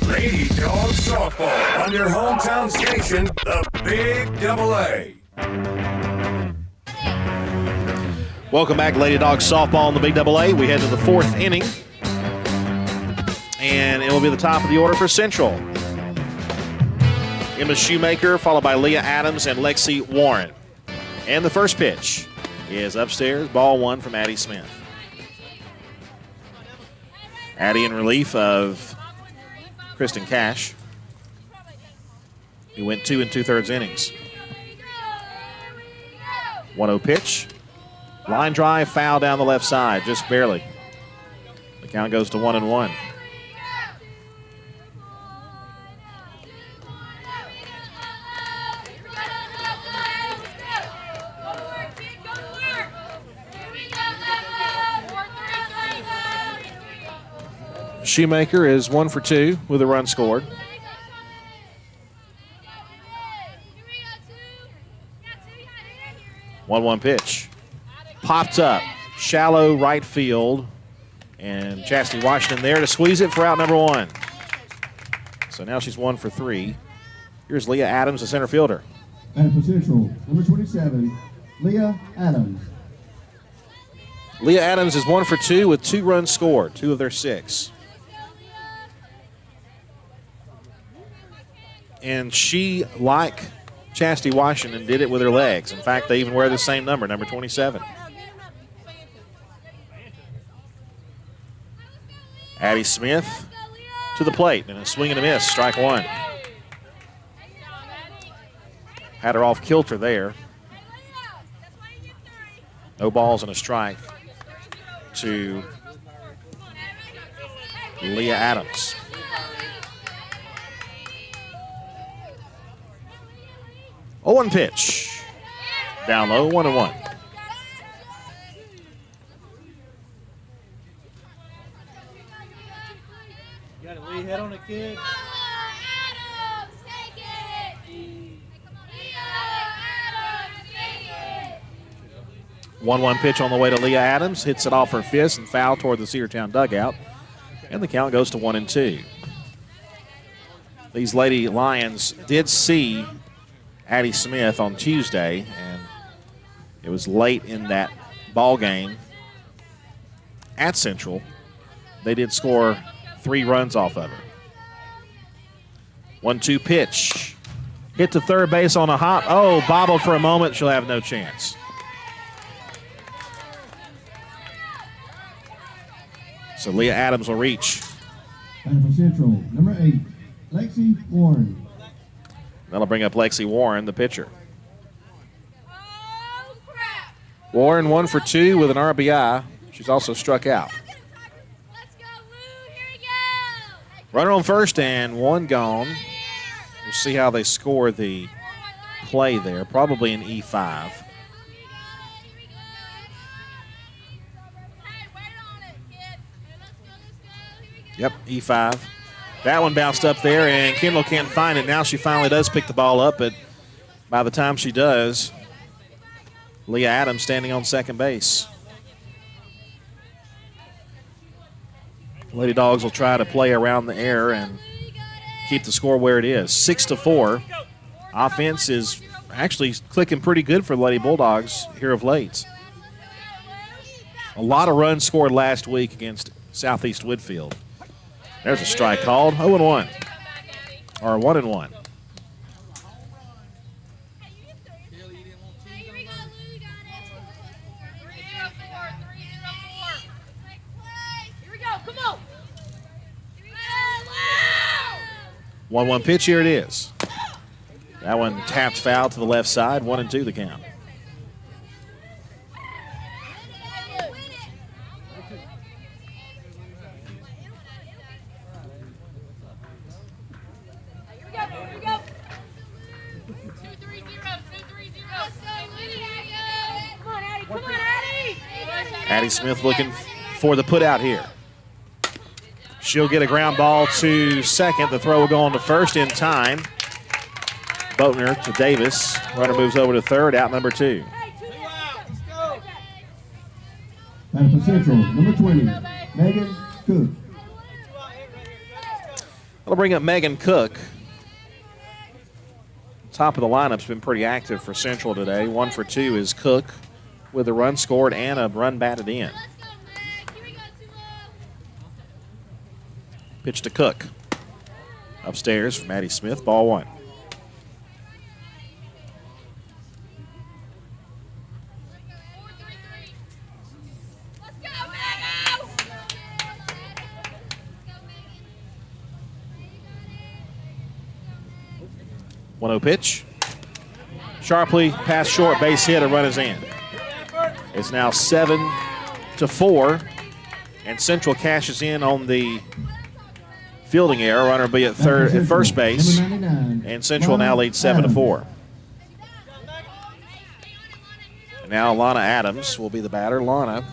Lady Dogs Softball on your hometown station, the Big AA. Welcome back, Lady Dogs Softball in the Big AA. We head to the fourth inning, and it will be the top of the order for Central. Emma Shoemaker, followed by Leah Adams and Lexi Warren. And the first pitch is upstairs, ball one from Addie Smith. Addie in relief of Kristen Cash, who went 2 2/3 innings. 1-0 pitch. Line drive, foul down the left side, just barely. The count goes to 1-1. Shoemaker is 1 for 2 with a run scored. One pitch. Popped up. Shallow right field. And Chastity Washington there to squeeze it for out number 1. So now she's 1 for 3. Here's Leah Adams, the center fielder. And for Central, number 27, Leah Adams. Leah Adams is 1 for 2 with 2 runs scored, 2 of their 6. And she, like Chastity Washington, did it with her legs. In fact, they even wear the same number, number 27. Addie Smith to the plate, and a swing and a miss, strike 1. Had her off kilter there. No balls and a strike to Leah Adams. Oh, 0-1 pitch. Down low, 1-1. Got a lead head on the kid. 1-1 pitch on the way to Leah Adams. Hits it off her fist and foul toward the Cedartown dugout. And the count goes to 1-2. These Lady Lions did see Addie Smith on Tuesday, and it was late in that ball game at Central. They did score 3 runs off of her. 1-2 pitch. Hit to third base on a hop. Oh, bobbled for a moment. She'll have no chance. So Leah Adams will reach. And for Central, number 8, Lexi Warren. That'll bring up Lexi Warren, the pitcher. Warren 1 for 2 with an RBI. She's also struck out. Runner on first and 1 gone. We'll see how they score the play there. Probably an E5. Yep, E5. That one bounced up there, and Kendall can't find it. Now she finally does pick the ball up, but by the time she does, Leah Adams standing on second base. Lady Dogs will try to play around the air and keep the score where it is. 6-4. Offense is actually clicking pretty good for the Lady Bulldogs here of late. A lot of runs scored last week against Southeast Woodfield. There's a strike called. 0-1. Or 1-1. Come on. 1-1 pitch, here it is. That one tapped foul to the left side, 1-2 the count. Addie Smith looking for the putout here. She'll get a ground ball to second. The throw will go on to first in time. Boatner to Davis. Runner moves over to third, out number 2. Batter for Central, number 20, Megan Cook. I'll bring up Megan Cook. Top of the lineup's been pretty active for Central today. 1 for 2 is Cook with a run scored and a run batted in. Pitch to Cook. Upstairs from Addie Smith, ball 1. One-0 pitch. Sharply pass short, base hit, a run is in. It's now 7-4, and Central cashes in on the fielding error. Runner will be at first base, and Central now leads 7-4. And now Lana Adams will be the batter. Lana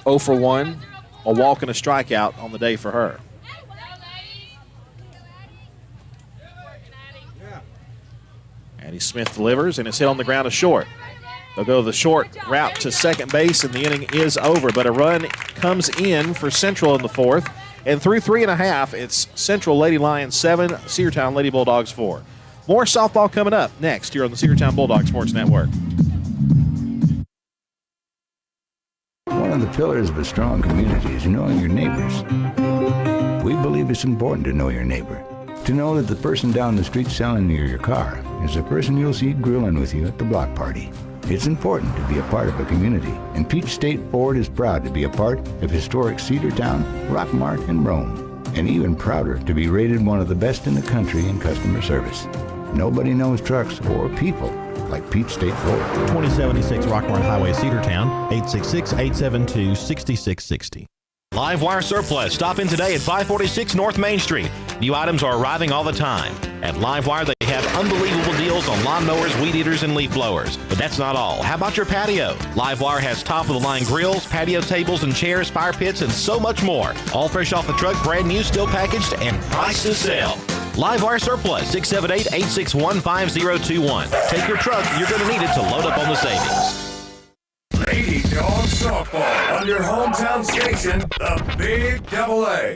0 for 1, a walk and a strikeout on the day for her. Addie Smith delivers, and it's hit on the ground to short. They'll go the short route to second base, and the inning is over. But a run comes in for Central in the 4th. And through 3.5, it's Central Lady Lions 7, Cedartown Lady Bulldogs 4. More softball coming up next here on the Cedartown Bulldogs Sports Network. One of the pillars of a strong community is knowing your neighbors. We believe it's important to know your neighbor. To know that the person down the street selling you your car is the person you'll see grilling with you at the block party. It's important to be a part of a community, and Peach State Ford is proud to be a part of historic Cedartown, Rockmart, and Rome, and even prouder to be rated one of the best in the country in customer service. Nobody knows trucks or people like Peach State Ford. 2076 Rockmart Highway, Cedartown, 866-872-6660. Livewire Surplus. Stop in today at 546 North Main Street. New items are arriving all the time. At Livewire, they have unbelievable deals on lawnmowers, weed eaters, and leaf blowers. But that's not all. How about your patio? Livewire has top-of-the-line grills, patio tables and chairs, fire pits, and so much more. All fresh off the truck, brand new, still packaged, and price to sell. Livewire Surplus, 678-861-5021. Take your truck. You're going to need it to load up on the savings. Lady Dawgs softball on your hometown station, the Big AA.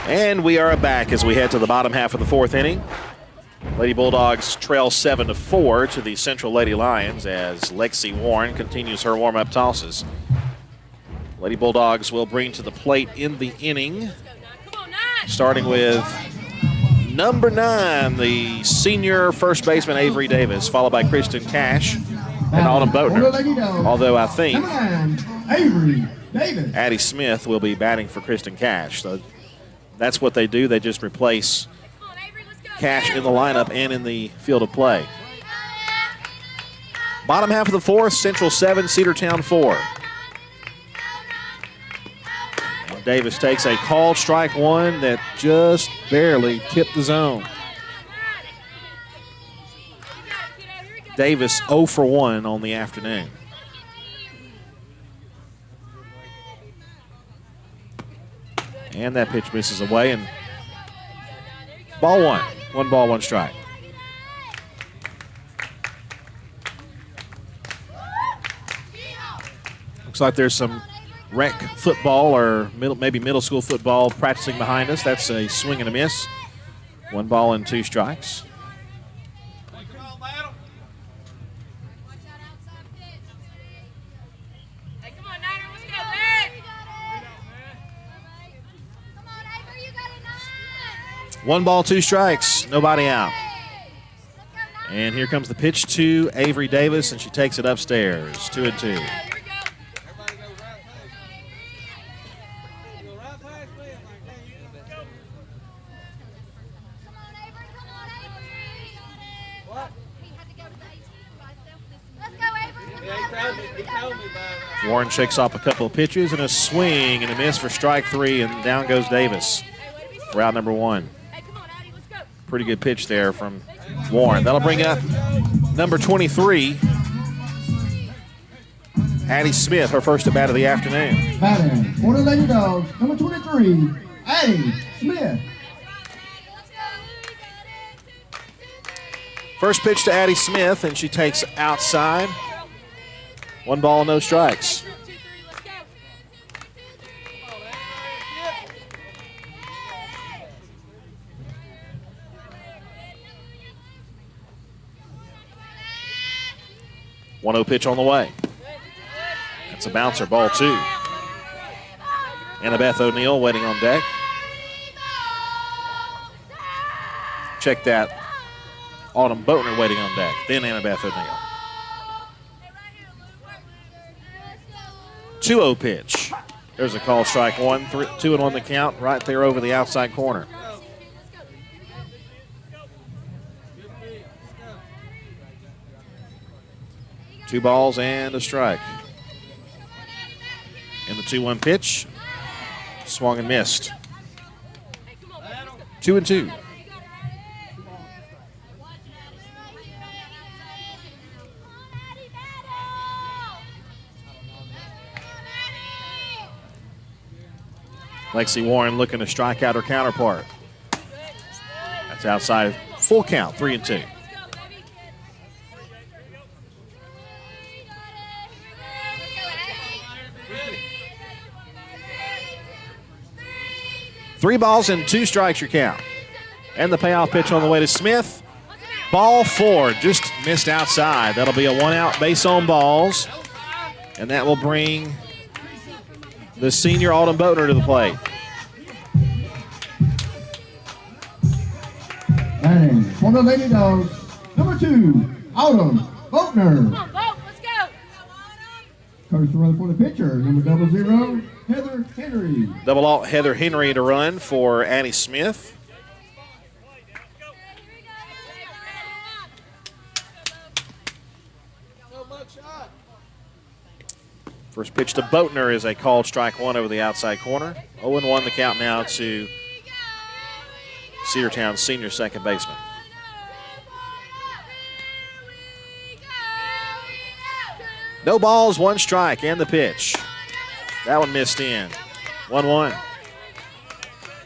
And we are back as we head to the bottom half of the 4th inning. Lady Bulldogs trail 7-4 to the Central Lady Lions as Lexi Warren continues her warm-up tosses. Lady Bulldogs will bring to the plate in the inning, starting with number 9, the senior first baseman Avery Davis, followed by Kristen Cash and Autumn Boatner. Although I think Addie Smith will be batting for Kristen Cash. So that's what they do. They just replace Cash in the lineup and in the field of play. Bottom half of the 4th, Central 7, Cedartown 4. And Davis takes a called strike 1 that just barely tipped the zone. Davis 0 for 1 on the afternoon. And that pitch misses away, and ball 1. 1 ball, 1 strike. Looks like there's some rec football or maybe middle school football practicing behind us. That's a swing and a miss. 1 ball and 2 strikes. 1 ball, 2 strikes, nobody out. And here comes the pitch to Avery Davis, and she takes it upstairs, 2-2. Warren shakes off a couple of pitches and a swing and a miss for strike 3, and down goes Davis for out number 1. Pretty good pitch there from Warren. That'll bring up number 23, Addie Smith, her first at bat of the afternoon. Batting for the Lady Dogs, number 23, Addie Smith. First pitch to Addie Smith, and she takes outside. 1 ball, no strikes. One-0 pitch on the way. That's a bouncer, ball 2. Annabeth O'Neill waiting on deck. Check that. Autumn Boatner waiting on deck. Then Annabeth O'Neill. 2-0 pitch. There's a call, strike 1. 2-1 the count right there over the outside corner. Two balls and a strike. And the 2-1 pitch. Swung and missed. 2-2. Lexi Warren looking to strike out her counterpart. That's outside, full count, 3-2. Three balls and 2 strikes your count. And the payoff pitch on the way to Smith. Ball 4, just missed outside. That'll be a 1-out base on balls. And that will bring the senior Autumn Boatner to the plate. Batting for the Lady Dogs, number 2, Autumn Boatner. Come on, Boat, let's go. Coast to run for the pitcher, number 00, Heather Henry. Double alt Heather Henry to run for Annie Smith. First pitch to Boatner is a called strike 1 over the outside corner. 0-1 the count now to Cedartown senior second baseman. No balls, 1 strike, and the pitch. That one missed in. 1-1.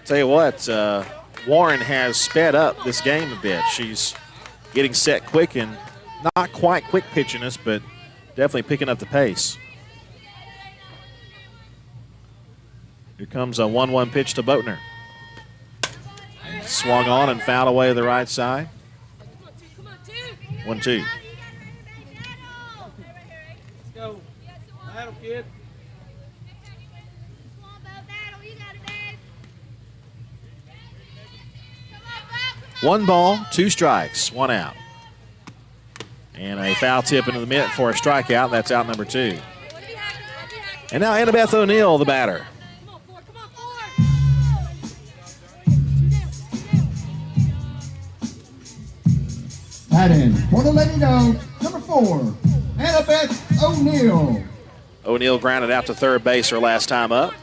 Tell you what, Warren has sped up this game a bit. She's getting set quick and not quite quick pitching us, but definitely picking up the pace. Here comes a 1-1 pitch to Boatner. Swung on and fouled away to the right side. 1-2. Let's go. Battle, kid. 1 ball, 2 strikes, 1 out. And a foul tip into the mitt for a strikeout. That's out number 2. And now Annabeth O'Neill, the batter. Batting for the Lady Dogs, number 4, Annabeth O'Neill. O'Neill grounded out to third base her last time up,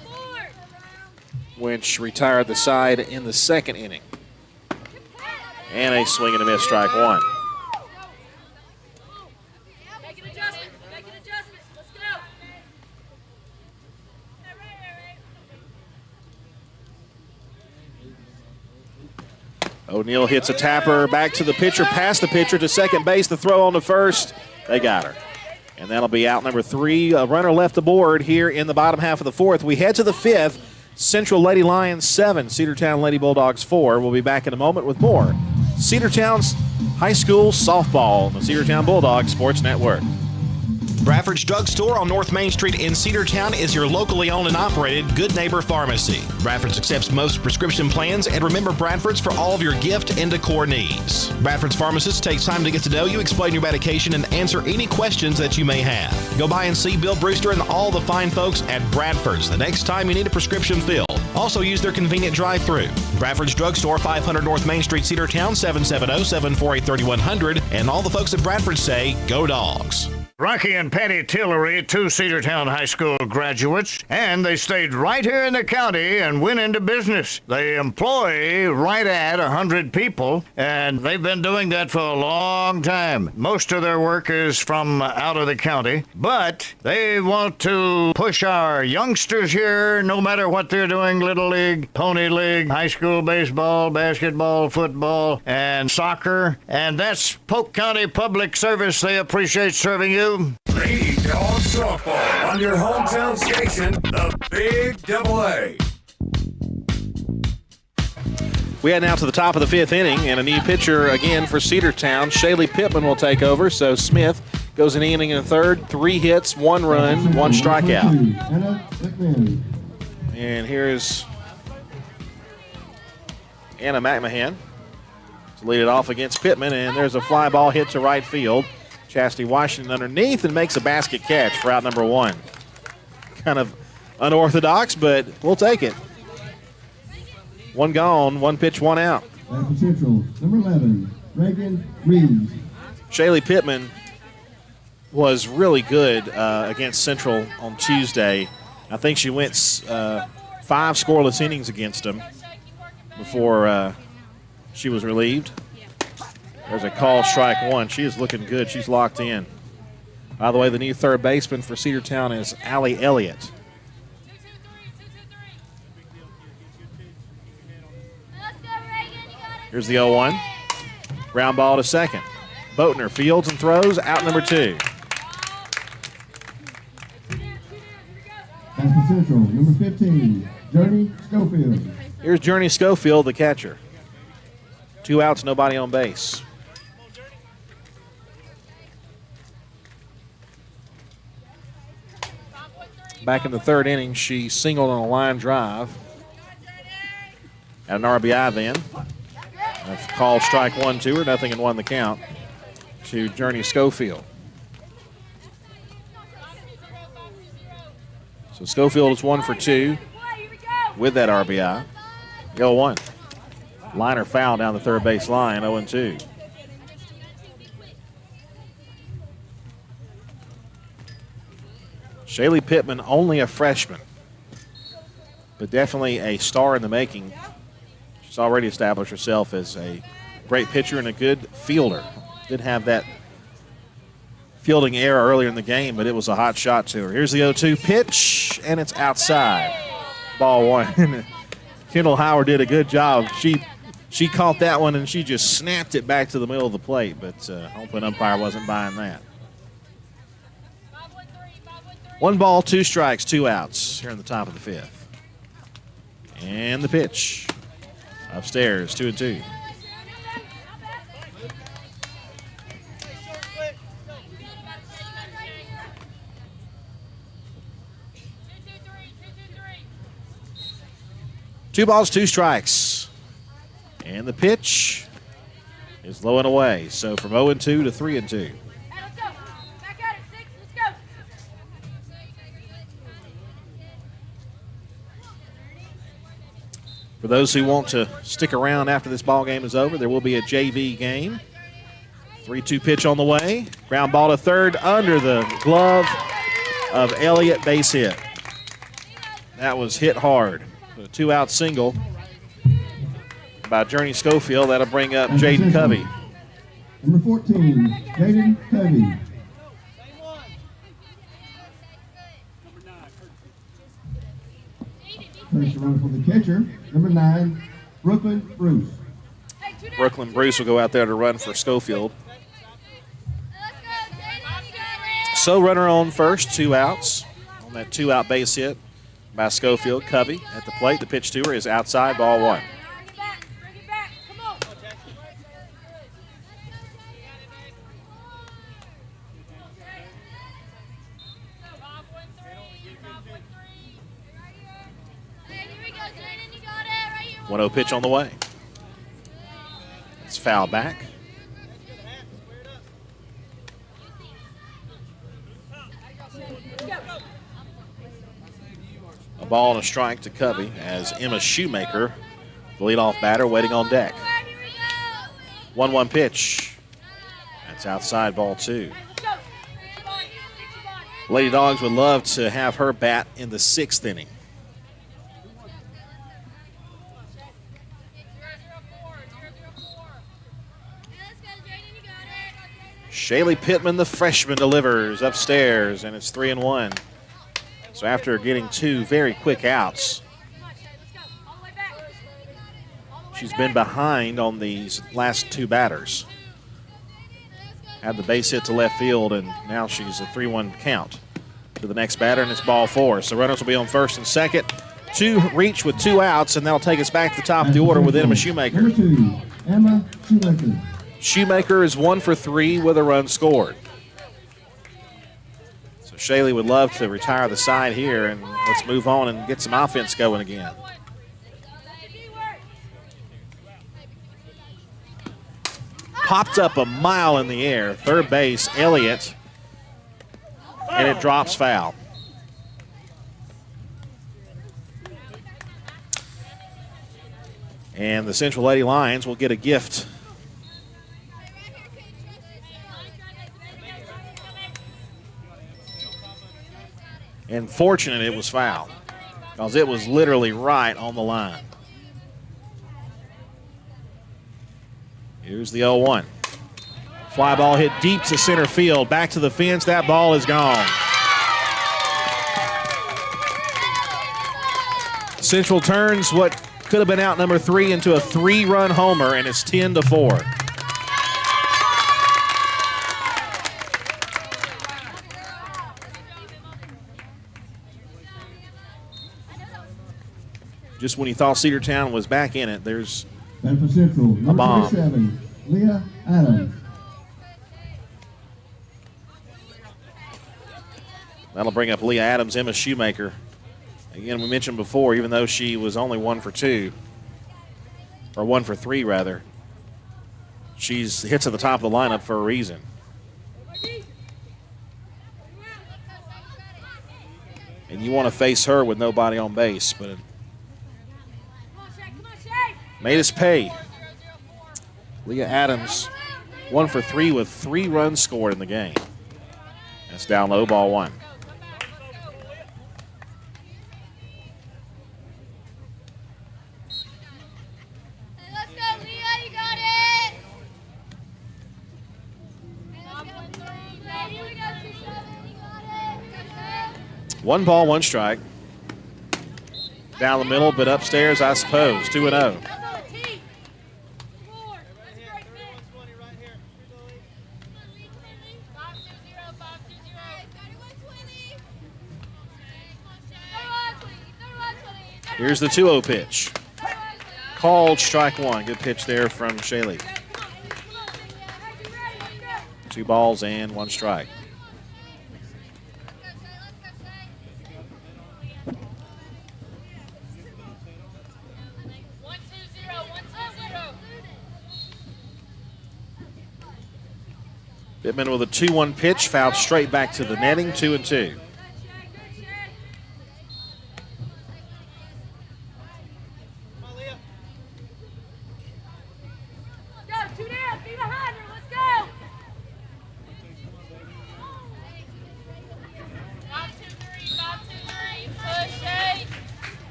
which retired the side in the second inning. And a swing and a miss, strike 1. Make an adjustment. Let's go. O'Neill hits a tapper back to the pitcher, past the pitcher to second base. The throw on to first. They got her. And that'll be out number 3. A runner left aboard here in the bottom half of the 4th. We head to the 5th. Central Lady Lions 7, Cedartown Lady Bulldogs 4. We'll be back in a moment with more Cedartown's high school softball on the Cedartown Bulldogs Sports Network. Bradford's Drug Store on North Main Street in Cedartown is your locally owned and operated Good Neighbor Pharmacy. Bradford's accepts most prescription plans, and remember Bradford's for all of your gift and decor needs. Bradford's pharmacist takes time to get to know you, explain your medication, and answer any questions that you may have. Go by and see Bill Brewster and all the fine folks at Bradford's the next time you need a prescription filled. Also use their convenient drive-thru. Bradford's Drug Store, 500 North Main Street, Cedartown, 770-748-3100. And all the folks at Bradford say, go Dawgs. Rocky and Patty Tillery, two Cedartown High School graduates, and they stayed right here in the county and went into business. They employ right at 100 people, and they've been doing that for a long time. Most of their work is from out of the county, but they want to push our youngsters here, no matter what they're doing, Little League, Pony League, high school baseball, basketball, football, and soccer, and that's Polk County Public Service. They appreciate serving you. Lady Dogs Softball on your hometown station, the Big AA. We head now to the top of the fifth inning, and a new pitcher again for Cedartown. Shaylee Pittman will take over, so Smith goes an inning and a third, 3 hits, 1 run, 1 strikeout. And here's Anna McMahon to lead it off against Pittman, and there's a fly ball hit to right field. Chastity Washington underneath and makes a basket catch for out number 1. Kind of unorthodox, but we'll take it. 1 gone, 1 pitch, 1 out. Central, number 11, Reagan Reeves. Shaylee Pittman was really good against Central on Tuesday. I think she went 5 scoreless innings against them before she was relieved. There's a call, strike 1. She is looking good. She's locked in. By the way, the new third baseman for Cedartown is Allie Elliott. Here's the 0-1. Ground ball to second. Boatner fields and throws, out number 2. That's Central, number 15, Journey Schofield. Here's Journey Schofield, the catcher. 2 outs, nobody on base. Back in the third inning, she singled on a line drive. At an RBI then. A call strike 1 to her, nothing and 1 the count to Journey Schofield. So Schofield is 1 for 2 with that RBI. 0-1. Liner foul down the third base line, 0-2. Shaylee Pittman, only a freshman, but definitely a star in the making. She's already established herself as a great pitcher and a good fielder. Did have that fielding error earlier in the game, but it was a hot shot to her. Here's the 0-2 pitch, and it's outside. Ball 1. Kendall Howard did a good job. She caught that one, and she just snapped it back to the middle of the plate, but hopefully an umpire wasn't buying that. 1 ball, 2 strikes, 2 outs here in the top of the 5th. And the pitch. Upstairs, 2-2. Two balls, 2 strikes. And the pitch is low and away. So from 0-2 to 3-2. For those who want to stick around after this ball game is over, there will be a JV game. 3-2 pitch on the way. Ground ball to third under the glove of Elliott, base hit. That was hit hard. A 2-out single by Journey Schofield. That'll bring up Jaden Covey. Number 14, Jaden Covey. First runner for the catcher, number 9, Brooklyn Bruce. Brooklyn Bruce will go out there to run for Schofield. So runner on first, 2 outs. On that 2-out base hit by Schofield. Covey at the plate. The pitch to her is outside, ball 1. 1-0 pitch on the way. It's foul back. A ball and a strike to Covey as Emma Shoemaker, the leadoff batter, waiting on deck. 1-1 pitch. That's outside, ball 2. Lady Dogs would love to have her bat in the 6th inning. Shaylee Pittman, the freshman, delivers upstairs, and it's 3-1. So after getting 2 very quick outs, she's been behind on these last 2 batters. Had the base hit to left field, and now she's a 3-1 count to the next batter, and it's ball 4. So runners will be on first and second. 2 reach with 2 outs, and that'll take us back to the top of the order with Emma Shoemaker. Number 2, Emma Shoemaker. Shoemaker is 1 for 3 with a run scored. So Shaylee would love to retire the side here, and let's move on and get some offense going again. Popped up a mile in the air. Third base, Elliott, and it drops foul. And the Central Lady Lions will get a gift. And fortunate it was foul, because it was literally right on the line. Here's the 0-1. Fly ball hit deep to center field. Back to the fence. That ball is gone. Central turns what could have been out number 3 into a 3-run homer, and it's 10-4. Just when you thought Cedartown was back in it, there's And for Central, a bomb. 37, Leah Adams. That'll bring up Leah Adams, Emma Shoemaker. Again, we mentioned before, even though she was only 1 for 2, or 1 for 3 rather, she's hits at the top of the lineup for a reason. And you want to face her with nobody on base, but made us pay. Leah Adams, 1 for 3 with 3 runs scored in the game. That's down low, ball 1. Let's go, Leah, you got it. 1 ball, 1 strike. Down the middle, but upstairs, I suppose. 2-0. Here's the 2-0 pitch. Called strike 1. Good pitch there from Shaylee. 2 balls and 1 strike. Pittman with a 2-1 pitch, fouled straight back to the netting, 2-2.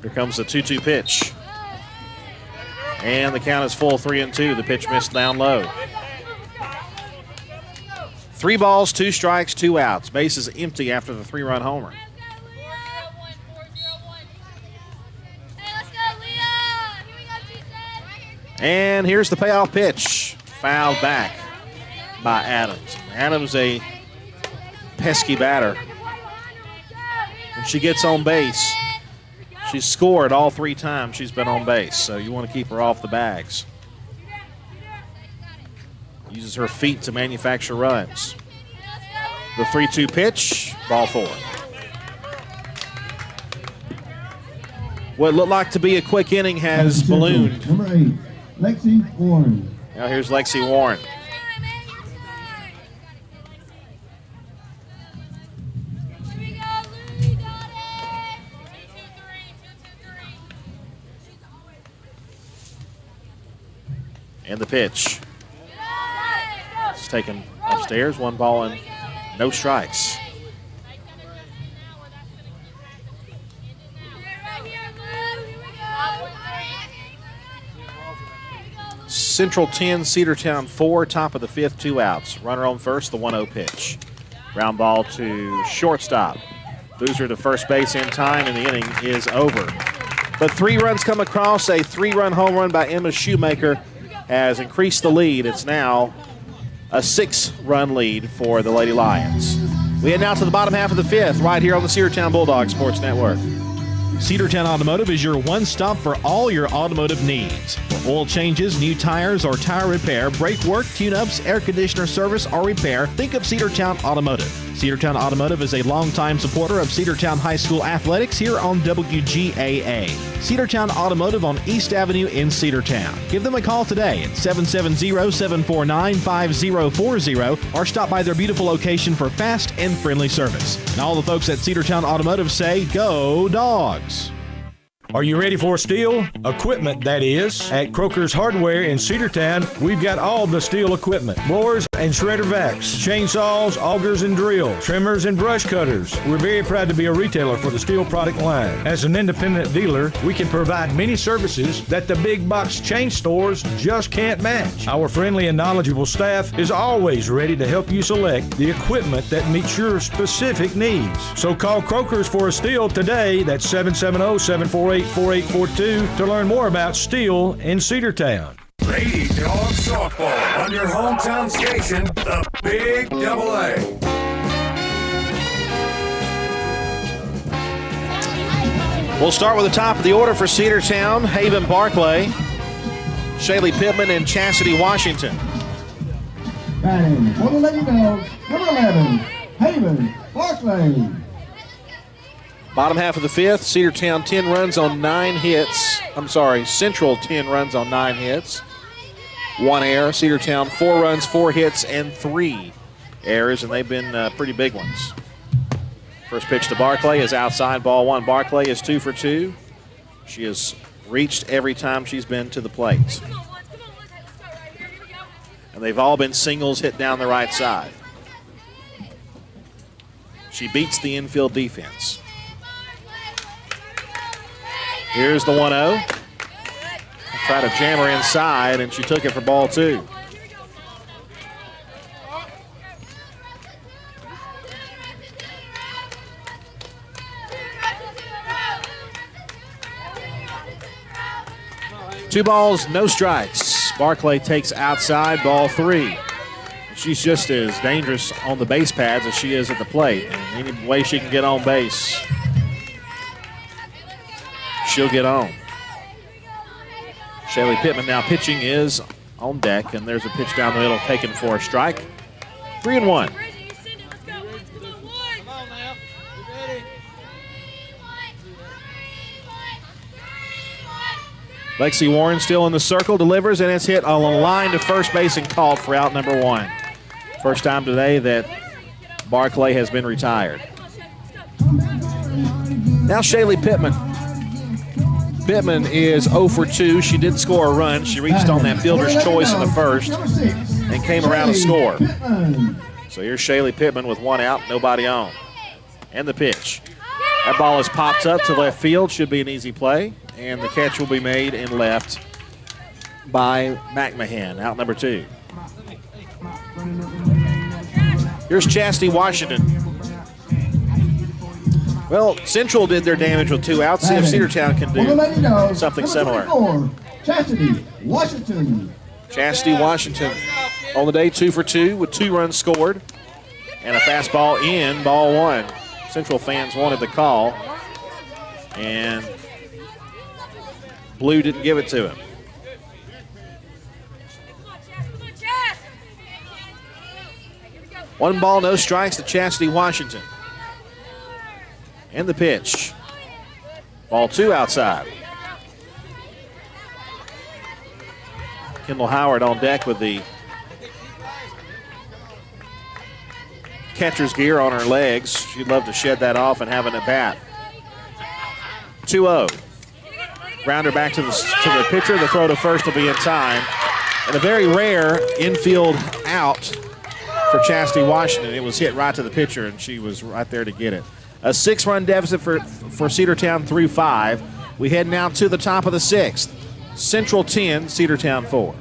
Here comes the 2-2 pitch. And the count is full, 3-2. The pitch missed down low. 3 balls, 2 strikes, 2 outs. Bases empty after the 3-run homer. And here's the payoff pitch. Fouled back by Adams. Adams, a pesky batter. When she gets on base, she's scored all 3 times she's been on base, so you want to keep her off the bags. Uses her feet to manufacture runs. The 3-2 pitch, ball 4. what looked like to be a quick inning has ballooned. Number 8, Lexi Warren. Now here's Lexi Warren. And the pitch. It's taken upstairs, 1 ball and no strikes. Central 10, Cedartown 4, top of the 5th, 2 outs. Runner on first, the 1-0 pitch. Ground ball to shortstop. Boozer to first base in time, and the inning is over. But 3 runs come across. A 3-run home run by Emma Shoemaker has increased the lead. It's now a 6-run lead for the Lady Lions. We head now to the bottom half of the 5th, right here on the Cedartown Bulldog Sports Network. Cedartown Automotive is your one-stop for all your automotive needs. For oil changes, new tires, or tire repair, brake work, tune-ups, air conditioner service, or repair, think of Cedartown Automotive. Cedartown Automotive is a longtime supporter of Cedartown High School athletics here on WGAA. Cedartown Automotive on East Avenue in Cedartown. Give them a call today at 770-749-5040 or stop by their beautiful location for fast and friendly service. And all the folks at Cedartown Automotive say, go Dogs! Are you ready for steel? Equipment, that is. At Croker's Hardware in Cedartown, we've got all the steel equipment. Blowers and shredder vacs, chainsaws, augers and drills, trimmers and brush cutters. We're very proud to be a retailer for the steel product line. As an independent dealer, we can provide many services that the big box chain stores just can't match. Our friendly and knowledgeable staff is always ready to help you select the equipment that meets your specific needs. So call Croker's for a steel today. That's 770-748-4842 to learn more about steel in Cedartown. Lady Dog Softball on your hometown station, the Big AA. We'll start with the top of the order for Cedartown. Haven Barclay, Shaylee Pittman, and Chastity Washington. Batting for the Lady Dogs, number 11, Haven Barclay. Bottom half of the 5th, Cedartown 10 runs on 9 hits. Central 10 runs on 9 hits. 1 error. Cedartown 4 runs, 4 hits, and 3 errors, and they've been pretty big ones. First pitch to Barclay is outside, ball 1. Barclay is 2 for 2. She has reached every time she's been to the plate. And they've all been singles hit down the right side. She beats the infield defense. Here's the 1-0. Try to jam her inside, and she took it for ball 2. Two balls, no strikes. Barclay takes outside, ball 3. She's just as dangerous on the base paths as she is at the plate. And any way she can get on base, she'll get on. Shaylee Pittman now pitching is on deck, and there's a pitch down the middle taken for a strike. 3-1. Lexi Warren still in the circle, delivers, and it's hit on a line to first base and called for out number 1. First time today that Barclay has been retired. Now Shaylee Pittman. Pittman is 0 for 2. She did score a run. She reached on that fielder's choice in the first and came around to score. So here's Shaylee Pittman with 1 out, nobody on. And the pitch. That ball is popped up to left field. Should be an easy play. And the catch will be made in left by McMahon, out number 2. Here's Chastity Washington. Well, Central did their damage with 2 outs. See if Cedartown can do something similar. Chastity Washington. Chastity Washington on the day, 2 for 2 with 2 runs scored. And a fastball in, ball 1. Central fans wanted the call. And Blue didn't give it to him. One ball, no strikes to Chastity Washington. And the pitch. Ball 2 outside. Kendall Howard on deck with the catcher's gear on her legs. She'd love to shed that off and have an at-bat. 2-0. Grounder back to the pitcher. The throw to first will be in time. And a very rare infield out for Chastity Washington. It was hit right to the pitcher, and she was right there to get it. A 6-run deficit for Cedartown through 5. We head now to the top of the 6th. Central 10, Cedartown 4.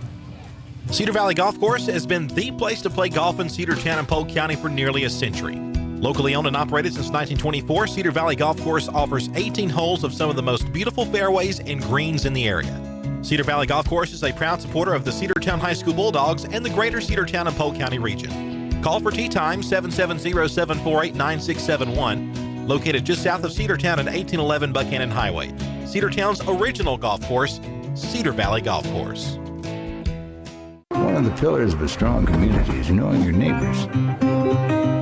Cedar Valley Golf Course has been the place to play golf in Cedartown and Polk County for nearly a century. Locally owned and operated since 1924, Cedar Valley Golf Course offers 18 holes of some of the most beautiful fairways and greens in the area. Cedar Valley Golf Course is a proud supporter of the Cedartown High School Bulldogs and the greater Cedartown and Polk County region. Call for tee time 770-748-9671. Located just south of Cedartown at 1811 Buchanan Highway. Cedartown's original golf course, Cedar Valley Golf Course. One of the pillars of a strong community is knowing your neighbors.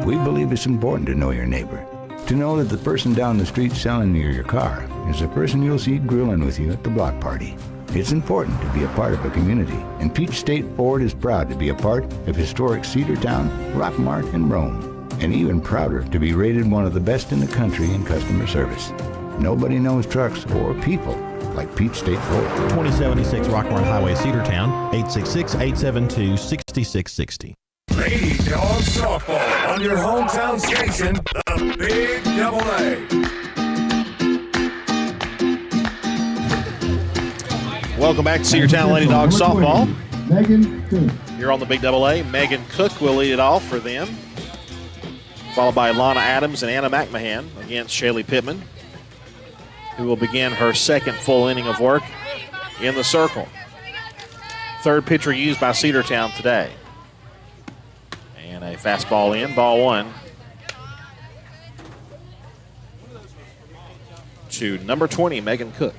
We believe it's important to know your neighbor. To know that the person down the street selling you your car is the person you'll see grilling with you at the block party. It's important to be a part of a community, and Peach State Ford is proud to be a part of historic Cedartown, Rockmart, and Rome. And even prouder to be rated one of the best in the country in customer service. Nobody knows trucks or people like Peach State Ford. 2076 Rockmart Highway, Cedartown, 866-872-6660. Lady Dawgs Softball on your hometown station, the Big AA. Welcome back to Cedartown Lady Dawgs Softball. Megan Cook. Here on the Big AA, Megan Cook will lead it off for them, followed by Lana Adams and Anna McMahon against Shaylee Pittman, who will begin her second full inning of work in the circle. Third pitcher used by Cedartown today. And a fastball in, ball 1. To number 20, Megan Cook.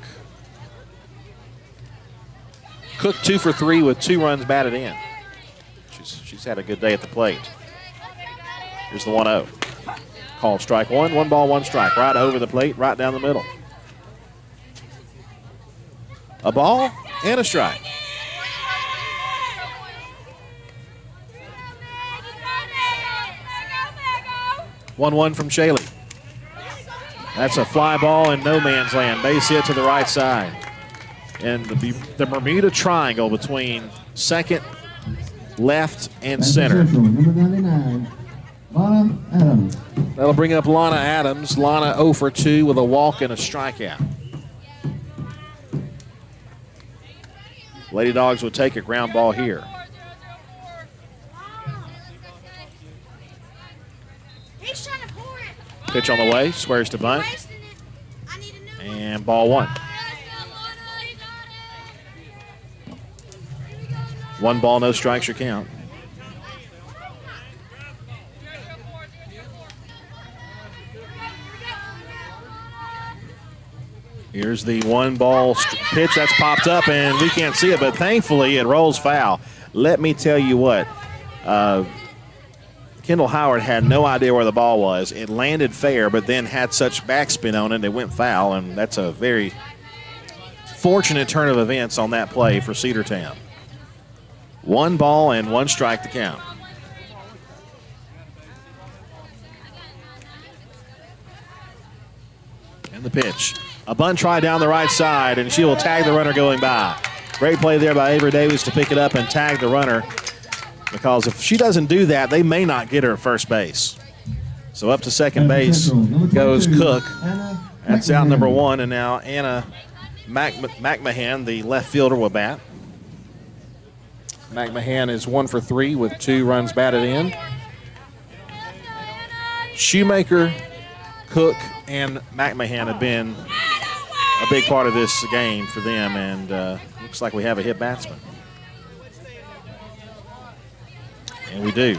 Cook 2 for 3 with 2 runs batted in. She's had a good day at the plate. Here's the 1-0. Called strike 1, 1 ball, 1 strike. Right over the plate, right down the middle. A ball and a strike. One from Shaylee. That's a fly ball in no man's land. Base hit to the right side. And the Bermuda Triangle between second, left, and center. Number 99, Lana Adams. That'll bring up Lana Adams. Lana 0 for 2 with a walk and a strikeout. Lady Dawgs will take a ground ball here. Pitch on the way, squares to bunt. And ball 1. 1 ball, no strikes, your count. Here's the 1 ball pitch that's popped up, and we can't see it, but thankfully it rolls foul. Let me tell you what, Kendall Howard had no idea where the ball was. It landed fair, but then had such backspin on it, it went foul, and that's a very fortunate turn of events on that play for Cedartown. 1 ball and 1 strike to count. And the pitch. A bunt try down the right side, and she will tag the runner going by. Great play there by Avery Davis to pick it up and tag the runner, because if she doesn't do that, they may not get her at first base. So up to second base goes Cook. That's out number 1, and now Anna McMahon, the left fielder, will bat. McMahon is 1 for 3 with 2 runs batted in. Shoemaker, Cook, and McMahon have been a big part of this game for them, and looks like we have a hit batsman. And we do.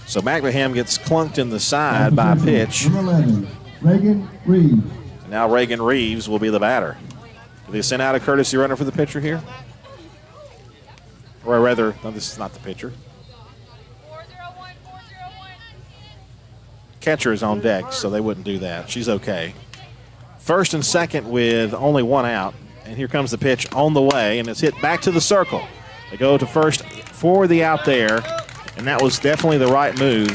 So McMahon gets clunked in the side by a pitch. Number 11, Reagan Reeves. Now Reagan Reeves will be the batter. Do they send out a courtesy runner for the pitcher here? Or rather, no, this is not the pitcher. Catcher is on deck, so they wouldn't do that. She's okay. First and second with only one out. And here comes the pitch on the way, and it's hit back to the circle. They go to first for the out there, and that was definitely the right move.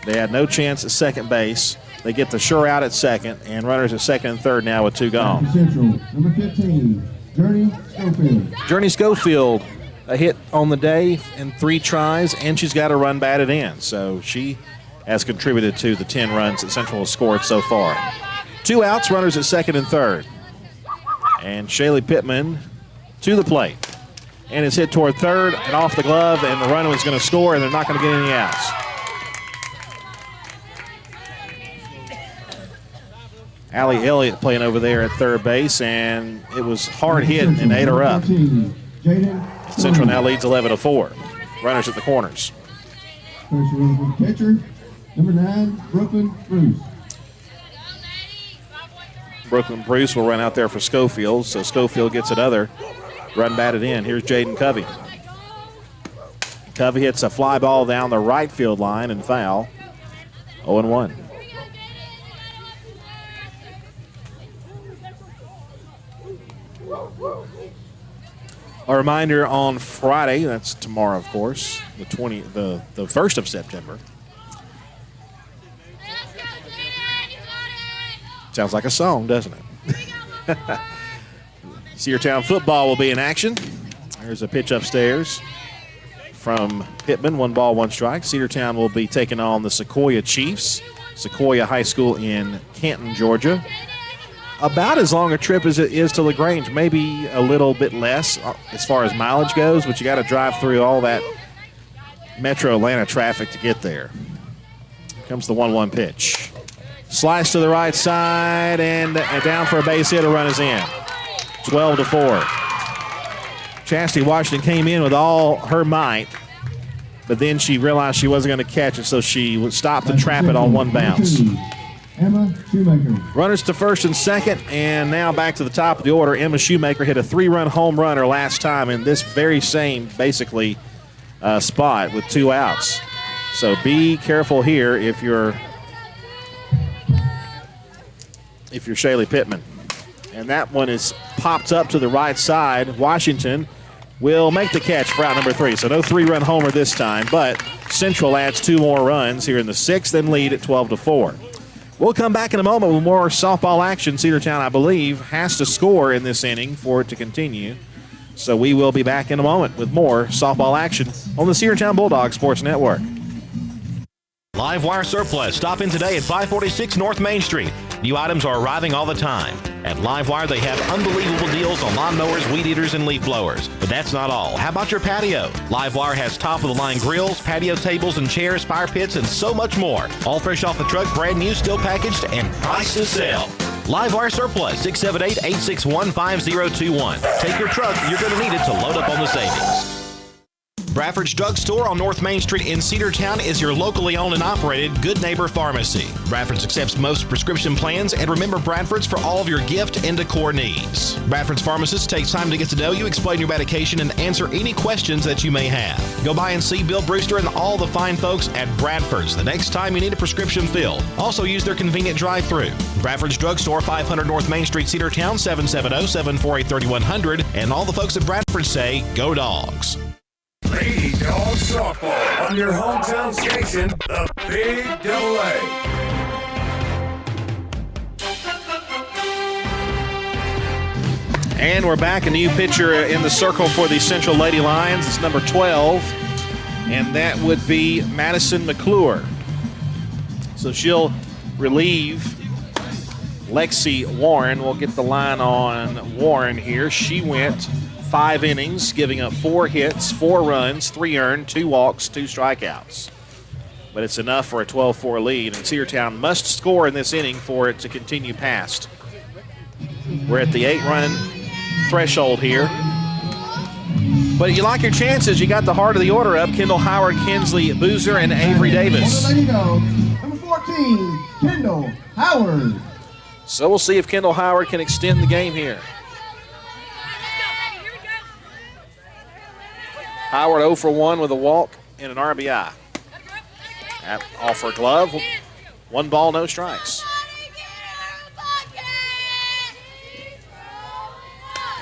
They had no chance at second base. They get the sure out at second, and runners at second and third now with two gone. Central, number 15, Journey Schofield. Journey Schofield, a hit on the day in 3 tries, and she's got a run batted in. So she has contributed to the 10 runs that Central has scored so far. 2 outs, runners at second and third. And Shaylee Pittman to the plate. And it's hit toward third and off the glove, and the runner is going to score, and they're not going to get any outs. Allie Elliott playing over there at third base, and it was hard hit and ate her up. Central now leads 11-4. Runners at the corners. First run for the pitcher, number 9, Brooklyn Bruce. Brooklyn Bruce will run out there for Schofield, so Schofield gets another run batted in. Here's Jaden Covey. Covey hits a fly ball down the right field line and foul. 0-1. A reminder on Friday, that's tomorrow, of course, the 1st of September. Sounds like a song, doesn't it? Cedartown football will be in action. There's a pitch upstairs from Pittman, 1 ball, 1 strike. Cedartown will be taking on the Sequoia Chiefs, Sequoia High School in Canton, Georgia. About as long a trip as it is to LaGrange, maybe a little bit less as far as mileage goes, but you got to drive through all that metro Atlanta traffic to get there. Here comes the 1-1 pitch. Slice to the right side, and down for a base hit. A run is in. 12-4. Chastity Washington came in with all her might, but then she realized she wasn't going to catch it, so she would stop to trap it on 1 bounce. Emma Shoemaker. Runners to first and second, and now back to the top of the order. Emma Shoemaker hit a 3-run home run her last time in this very same, basically, spot with 2 outs. So be careful here if you're Shaylee Pittman. And that one is popped up to the right side. Washington will make the catch for out number 3. So no 3-run homer this time, but Central adds 2 more runs here in the 6th and lead at 12-4. We'll come back in a moment with more softball action. Cedartown, I believe, has to score in this inning for it to continue. So we will be back in a moment with more softball action on the Cedartown Bulldog Sports Network. Live Wire Surplus. Stop in today at 546 North Main Street. New items are arriving all the time. At Live Wire, they have unbelievable deals on lawnmowers, weed eaters, and leaf blowers. But that's not all. How about your patio? Live Wire has top-of-the-line grills, patio tables and chairs, fire pits, and so much more. All fresh off the truck, brand new, still packaged, and priced to sell. Live Wire Surplus, 678-861-5021. Take your truck. You're going to need it to load up on the savings. Bradford's Drug Store on North Main Street in Cedartown is your locally owned and operated Good Neighbor Pharmacy. Bradford's accepts most prescription plans, and remember Bradford's for all of your gift and decor needs. Bradford's pharmacist takes time to get to know you, explain your medication, and answer any questions that you may have. Go by and see Bill Brewster and all the fine folks at Bradford's the next time you need a prescription filled. Also use their convenient drive-thru. Bradford's Drug Store, 500 North Main Street, Cedartown, 770-748-3100. And all the folks at Bradford say, go Dogs. Lady Dawgs softball on your hometown station, the Big AA. And we're back. A new pitcher in the circle for the Central Lady Lions. It's number 12, and that would be Madison McClure. So she'll relieve Lexi Warren. We'll get the line on Warren here. She went 5 innings, giving up 4 hits, 4 runs, 3 earned, 2 walks, 2 strikeouts. But it's enough for a 12-4 lead, and Cedartown must score in this inning for it to continue past. We're at the 8-run threshold here. But you like your chances. You got the heart of the order up. Kendall Howard, Kinsley Boozer, and Avery Davis. Lady Dogs, number 14, Kendall Howard. So we'll see if Kendall Howard can extend the game here. Howard 0 for 1 with a walk and an RBI. Off her glove, 1 ball, no strikes.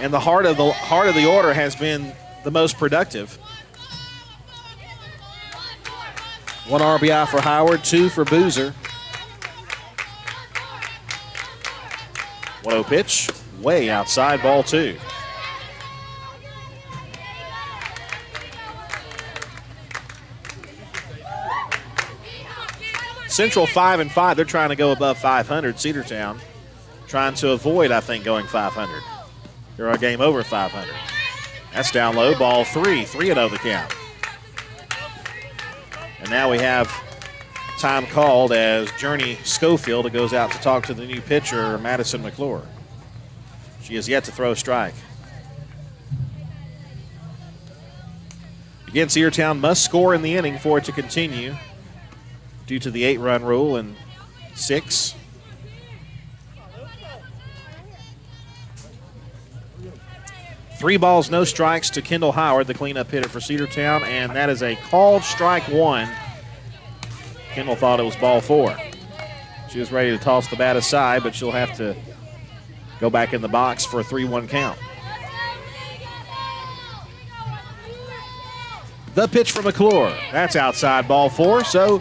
And the heart of the order has been the most productive. 1 RBI for Howard, 2 for Boozer. 1-0 pitch, way outside, ball 2. Central 5-5. They're trying to go above 500. Cedartown trying to avoid, I think, going 500. They're a game over 500. That's down low, ball 3. 3-0 the count. And now we have time called as Journey Schofield goes out to talk to the new pitcher, Madison McClure. She has yet to throw a strike. Again, Cedartown must score in the inning for it to continue due to the 8-run rule and 6. Three balls, no strikes to Kendall Howard, the cleanup hitter for Cedartown, and that is a called strike 1. Kendall thought it was ball 4. She was ready to toss the bat aside, but she'll have to go back in the box for a 3-1 count. The pitch from McClure. That's outside, ball 4. So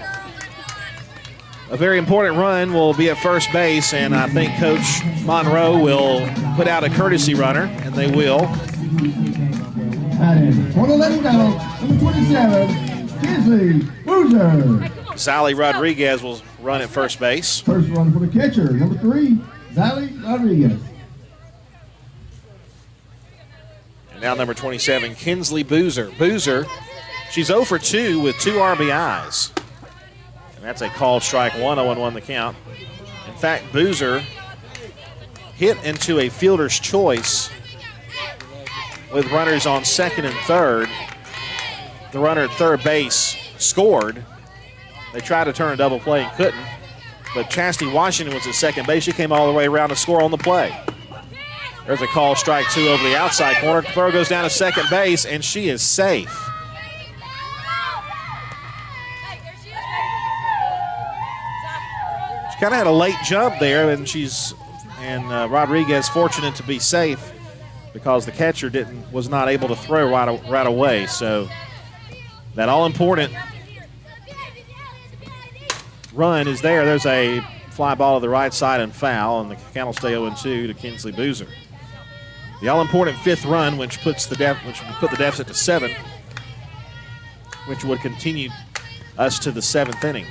a very important run will be at first base, and I think Coach Monroe will put out a courtesy runner, and they will. For the Lady Dogs, number 27, Kinsley Boozer. Sally Rodriguez will run at first base. First run for the catcher, number 3, Sally Rodriguez. And now number 27, Kinsley Boozer. Boozer, she's 0 for 2 with 2 RBIs. And that's a called strike 1, 0-1 the count. In fact, Boozer hit into a fielder's choice with runners on second and third. The runner at third base scored. They tried to turn a double play and couldn't. But Chastity Washington was at second base. She came all the way around to score on the play. There's a call strike 2 over the outside corner. Throw goes down to second base, and she is safe. She kind of had a late jump there, and Rodriguez fortunate to be safe because the catcher was not able to throw right away. So that all-important run is there. There's a fly ball to the right side and foul, and the count will stay 0-2 to Kinsley Boozer. The all-important 5th run, which would put the deficit to 7, which would continue us to the 7th inning.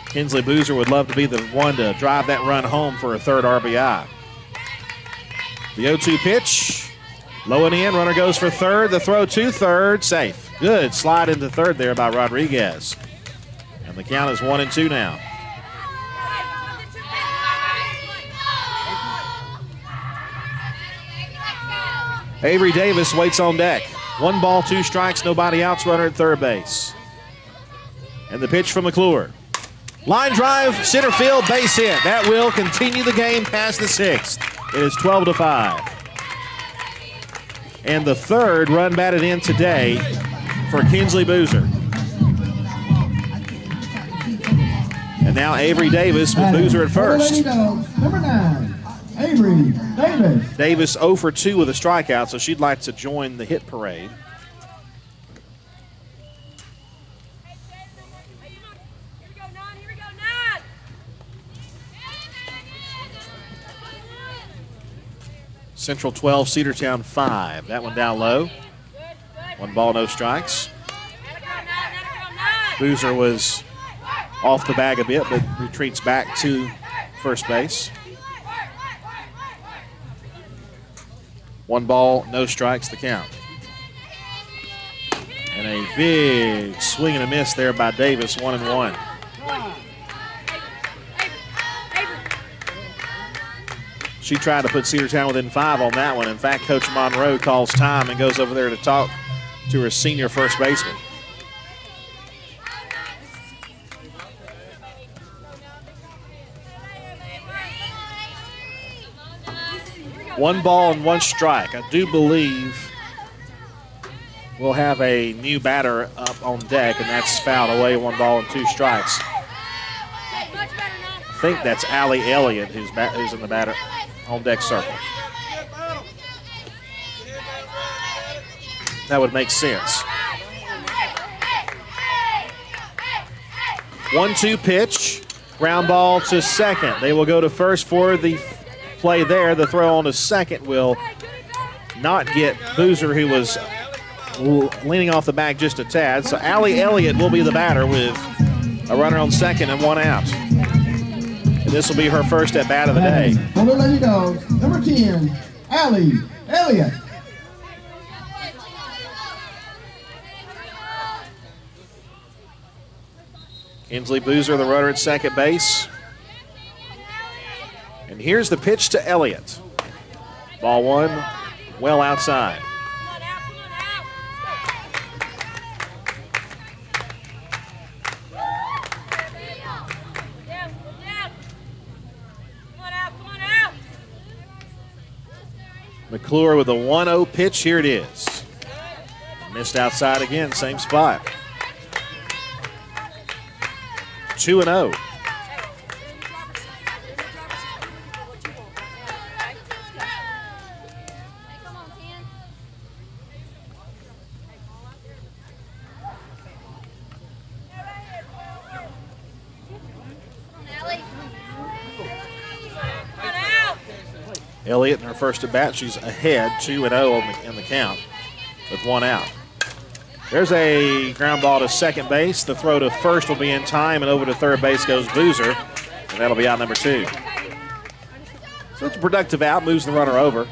Kinsley Boozer would love to be the one to drive that run home for a 3rd RBI. The 0-2 pitch, low and in, runner goes for 3rd. The throw to 3rd, safe. Good slide into 3rd there by Rodriguez. And the count is 1-2 now. Avery Davis waits on deck. 1 ball, 2 strikes, nobody outs, runner at third base. And the pitch from McClure. Line drive, center field, base hit. That will continue the game past the 6th. It is 12-5. And the 3rd run batted in today for Kinsley Boozer. And now Avery Davis with Boozer at first. Number 9, Avery Davis. Davis 0 for 2 with a strikeout, so she'd like to join the hit parade. Central 12, Cedartown 5. That one down low. 1 ball, no strikes. Boozer was off the bag a bit, but retreats back to first base. 1 ball, no strikes, the count. And a big swing and a miss there by Davis, 1-1. She tried to put Cedartown within 5 on that one. In fact, Coach Monroe calls time and goes over there to talk to her senior first baseman. One ball and 1 strike. I do believe we'll have a new batter up on deck, and that's fouled away. 1 ball and 2 strikes. I think that's Allie Elliott who's in the batter on deck circle. That would make sense. 1-2 pitch. Ground ball to second. They will go to first for the play there. The throw on to second will not get Boozer, who was leaning off the bag just a tad. So Allie Elliott will be the batter with a runner on second and one out. And this will be her first at bat of the day. For the Lady Dogs, number 10, Allie Elliott. Kinsley Boozer, the runner at second base. And here's the pitch to Elliott. Ball one, well outside. McClure with a 1-0 pitch. Here it is. Missed outside again, same spot. 2-0. Elliott in her first at bat, she's ahead 2-0 in the count with one out. There's a ground ball to second base. The throw to first will be in time, and over to third base goes Boozer, and that'll be out number 2. So it's a productive out, moves the runner over.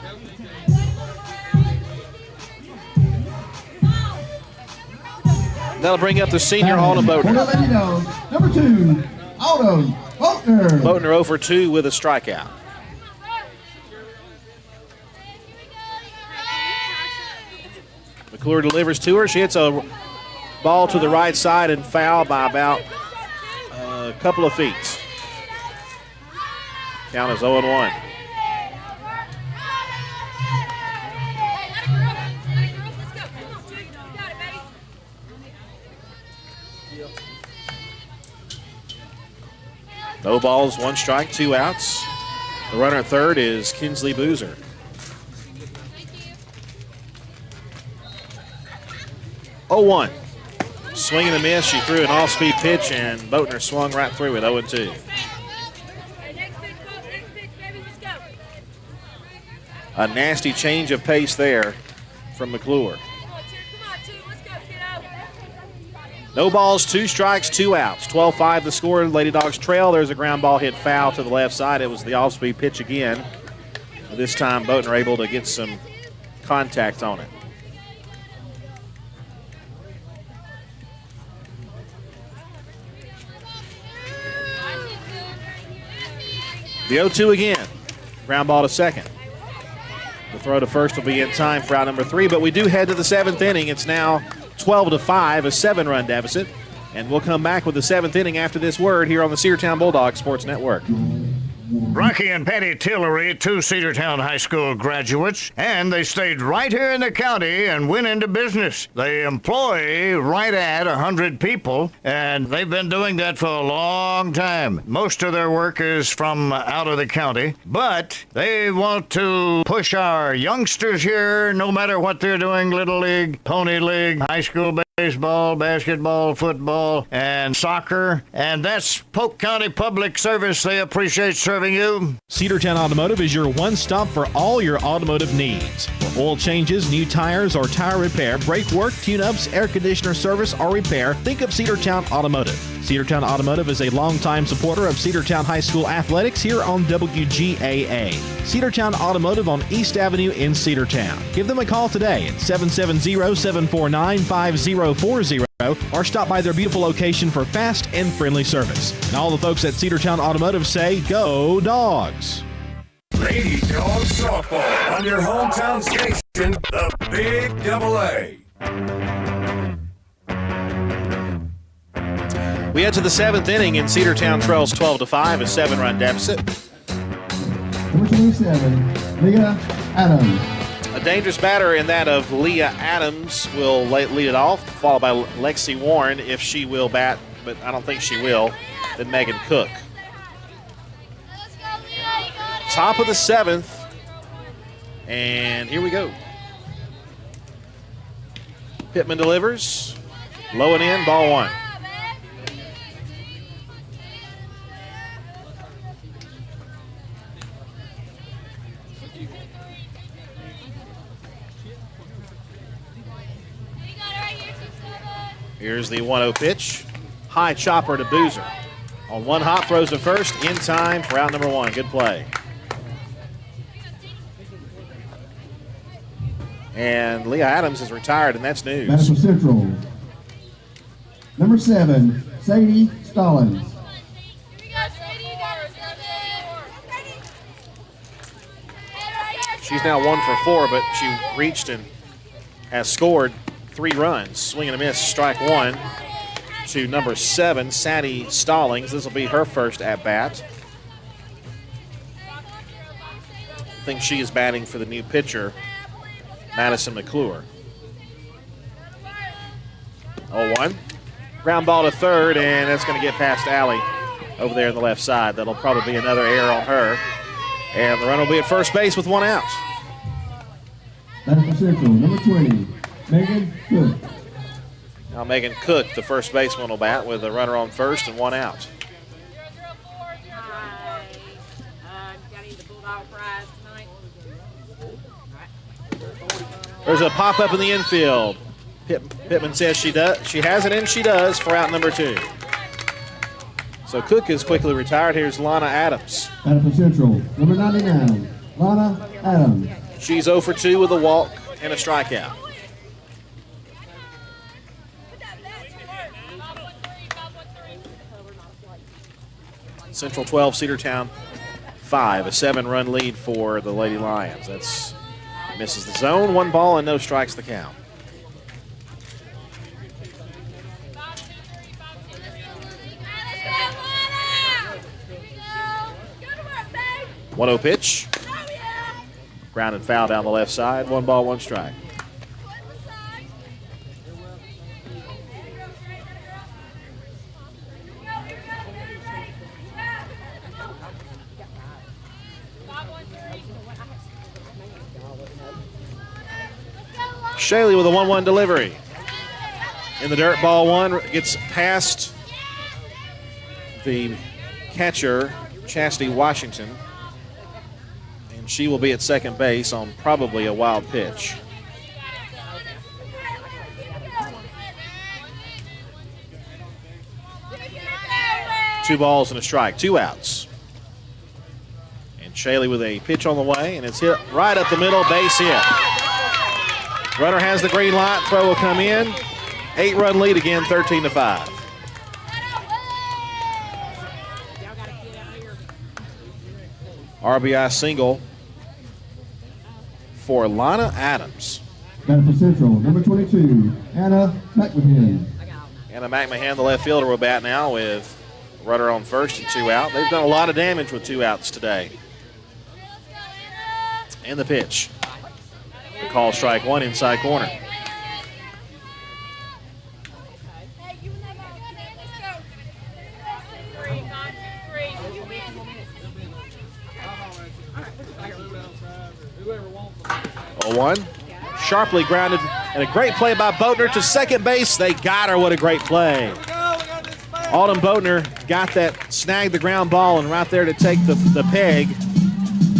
That'll bring up the senior Alden Boatner. Number 2, Alden Boatner. Boatner 0 for 2 with a strikeout. McClure delivers to her. She hits a ball to the right side and foul by about a couple of feet. Count is 0-1. No balls, 1 strike, 2 outs. The runner at third is Kinsley Boozer. 0-1. Swing and a miss. She threw an off-speed pitch, and Boatner swung right through it. 0-2. A nasty change of pace there from McClure. No balls, 2 strikes, 2 outs. 12-5 the score. Lady Dogs trail. There's a ground ball hit foul to the left side. It was the off-speed pitch again. This time, Boatner able to get some contact on it. The 0-2 again. Ground ball to second. The throw to first will be in time for out number 3, but we do head to the 7th inning. It's now 12-5, a 7-run deficit. And we'll come back with the 7th inning after this word here on the Cedartown Bulldogs Sports Network. Rocky and Patty Tillery, 2 Cedartown High School graduates, and they stayed right here in the county and went into business. They employ right at 100 people, and they've been doing that for a long time. Most of their work is from out of the county, but they want to push our youngsters here, no matter what they're doing, Little League, Pony League, high school baseball, basketball, football, and soccer. And that's Polk County Public Service. They appreciate serving you. Cedartown Automotive is your one-stop for all your automotive needs. For oil changes, new tires, or tire repair, brake work, tune-ups, air conditioner service, or repair, think of Cedartown Automotive. Cedartown Automotive is a longtime supporter of Cedartown High School athletics here on WGAA. Cedartown Automotive on East Avenue in Cedartown. Give them a call today at 770-749-5040 or stop by their beautiful location for fast and friendly service. And all the folks at Cedartown Automotive say, go Dogs! Lady Dogs Softball on your hometown station, the Big AA. We head to the 7th inning, and Cedartown trails 12-5, a 7-run deficit. Number 27, Leah Adams. A dangerous batter in that of Leah Adams will lead it off, followed by Lexi Warren if she will bat, but I don't think she will, then Megan Cook. Top of the 7th, and here we go. Pittman delivers. Low and in, ball one. Here's the 1-0 pitch. High chopper to Boozer. On one hop, throws to first in time for out number one. Good play. And Leah Adams is retired, and that's news. Batter for Central. Number 7, Sadie Stallings. She's now 1 for 4, but she reached and has scored 3 runs. Swing and a miss, strike one to number 7, Sadie Stallings. This will be her first at-bat. I think she is batting for the new pitcher, Madison McClure. 0-1. Ground ball to third, and that's going to get past Allie over there on the left side. That'll probably be another error on her. And the run will be at first base with 1 out. Batter for Central, number 20, Megan Cook. Now Megan Cook, the first baseman, will bat with a runner on first and 1 out. There's a pop-up in the infield. Pittman says she does. She has it, and she does for out number 2. So Cook is quickly retired. Here's Lana Adams. Batter for Central, number 99, Lana Adams. She's 0 for 2 with a walk and a strikeout. Central 12, Cedartown 5. A 7-run lead for the Lady Lions. That's misses the zone. 1 ball and no strikes the count. One 0 pitch. Ground and foul down the left side. 1 ball, 1 strike. Shaley with a 1-1 delivery. In the dirt, ball 1 gets past the catcher, Chastity Washington. And she will be at second base on probably a wild pitch. Two balls and a strike, 2 outs. And Shaley with a pitch on the way, and it's hit right up the middle, base hit. Runner has the green light, throw will come in. 8-run lead again, 13-5. RBI single for Lana Adams. Batter for Central, number 22, Anna McMahon. Anna McMahon, the left fielder, will bat now with runner on first and 2 out. They've done a lot of damage with 2 outs today. And the pitch. The call strike 1 inside corner. One sharply grounded, and a great play by Boatner to second base. They got her. What a great play. Autumn Boatner got that, snagged the ground ball, and right there to take the peg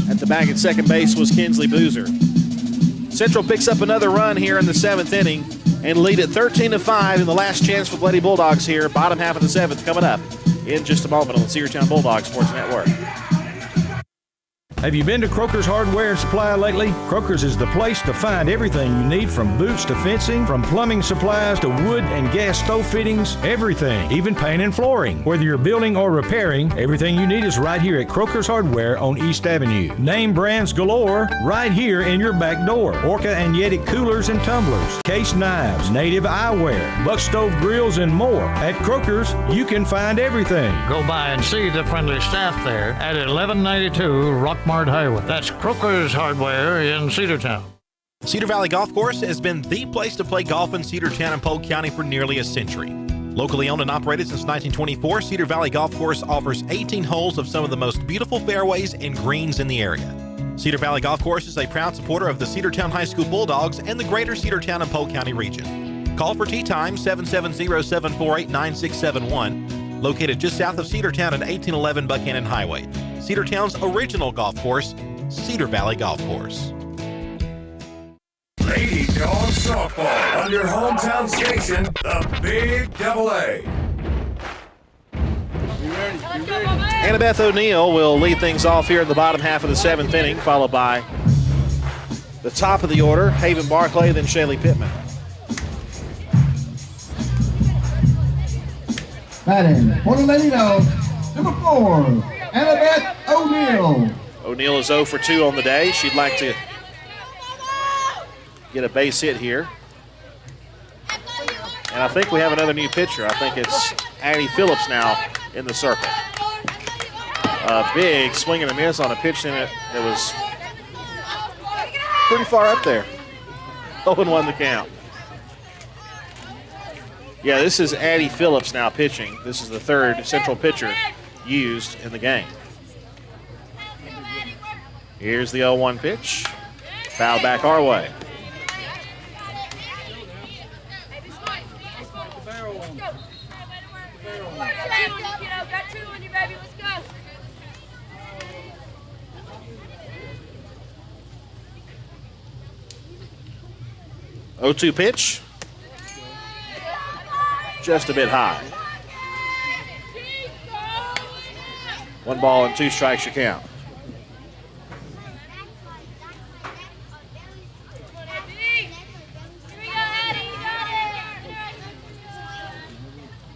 at the back at second base was Kinsley Boozer. Central picks up another run here in the 7th inning and lead at 13-5 in the last chance for the Lady Bulldogs here. Bottom half of the 7th coming up in just a moment on the Cedartown Bulldogs Sports Network. Have you been to Croker's Hardware and Supply lately? Croker's is the place to find everything you need, from boots to fencing, from plumbing supplies to wood and gas stove fittings, everything, even paint and flooring. Whether you're building or repairing, everything you need is right here at Croker's Hardware on East Avenue. Name brands galore right here in your back door. Orca and Yeti coolers and tumblers, case knives, native eyewear, buck stove grills, and more. At Croker's, you can find everything. Go by and see the friendly staff there at 1192 Rockmart Highway. That's Croker's Hardware in Cedartown. Cedar Valley Golf Course has been the place to play golf in Cedartown and Polk County for nearly a century. Locally owned and operated since 1924, Cedar Valley Golf Course offers 18 holes of some of the most beautiful fairways and greens in the area. Cedar Valley Golf Course is a proud supporter of the Cedartown High School Bulldogs and the greater Cedartown and Polk County region. Call for tee time 770-748-9671. Located just south of Cedartown at 1811 Buchanan Highway. Cedartown's original golf course, Cedar Valley Golf Course. Lady Dogs softball on your hometown station, the Big AA. Annabeth O'Neill will lead things off here in the bottom half of the 7th inning, followed by the top of the order, Haven Barclay, then Shaylee Pittman. Batting for the Lady Dogs, number 4, Annabeth O'Neill. O'Neill is 0 for 2 on the day. She'd like to get a base hit here. And I think we have another new pitcher. I think it's Addie Phillips now in the circle. A big swing and a miss on a pitch in it that was pretty far up there. 0-1 the count. Yeah, this is Addie Phillips now pitching. This is the third central pitcher used in the game. Here's the 0-1 pitch. Foul back our way. Got 2 on you, baby. Let's go. Oh, 0-2 pitch. Just a bit high. 1 ball and 2 strikes your count.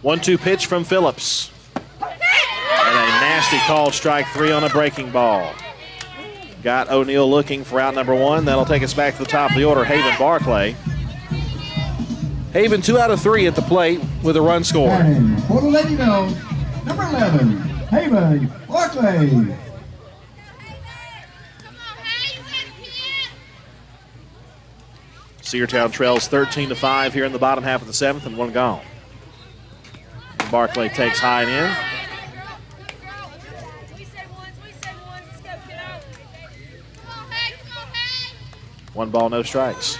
One-two pitch from Phillips. And a nasty called strike 3 on a breaking ball. Got O'Neill looking for out number 1. That'll take us back to the top of the order, Haven Barclay. Haven 2 out of 3 at the plate with a run scored. Batting for the Lady Dogs, number 11, Haven Barclay. Cedartown trails 13-5 here in the bottom half of the 7th and 1 gone. Barclay takes high and in. One ball, no strikes.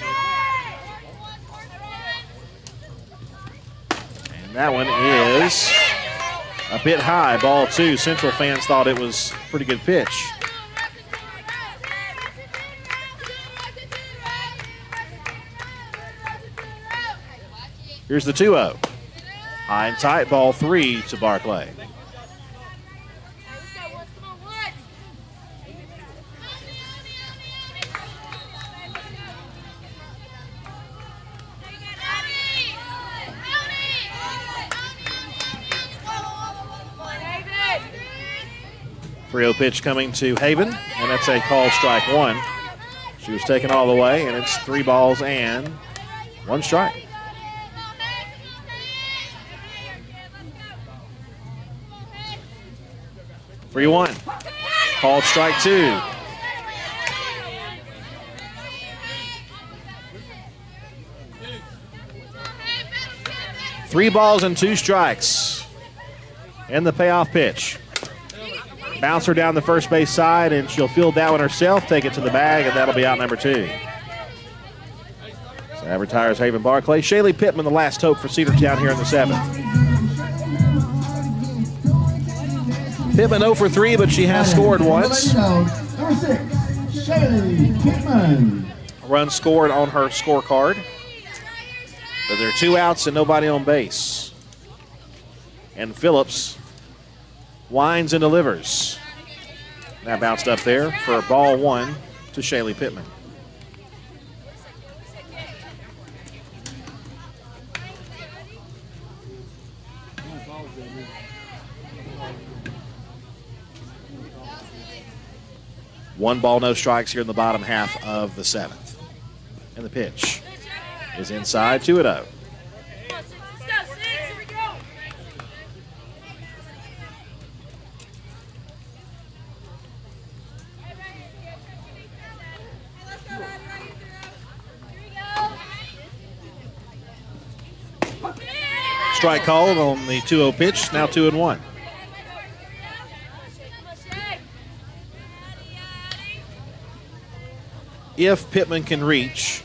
And that one is a bit high, ball 2. Central fans thought it was a pretty good pitch. Here's the 2-0. High and tight, ball 3 to Barclay. .30 pitch coming to Haven, and that's a called strike 1. She was taken all the way, and it's 3 balls and 1 strike. Free 1. Called strike 2. Three balls and 2 strikes. And the payoff pitch. Bouncer down the first base side, and she'll field that one herself, take it to the bag, and that'll be out number 2. So that retires Haven Barclay. Shaylee Pittman, the last hope for Cedartown here in the 7th. Pittman 0 for 3, but she has scored once. Number 6, Shaylee Pittman. A run scored on her scorecard. But there are 2 outs and nobody on base. And Phillips winds and delivers. That bounced up there for ball 1 to Shaylee Pittman. One ball, no strikes here in the bottom half of the 7th. And the pitch is inside, 2-0. Strike called on the 2-0 pitch, now 2-1. If Pittman can reach,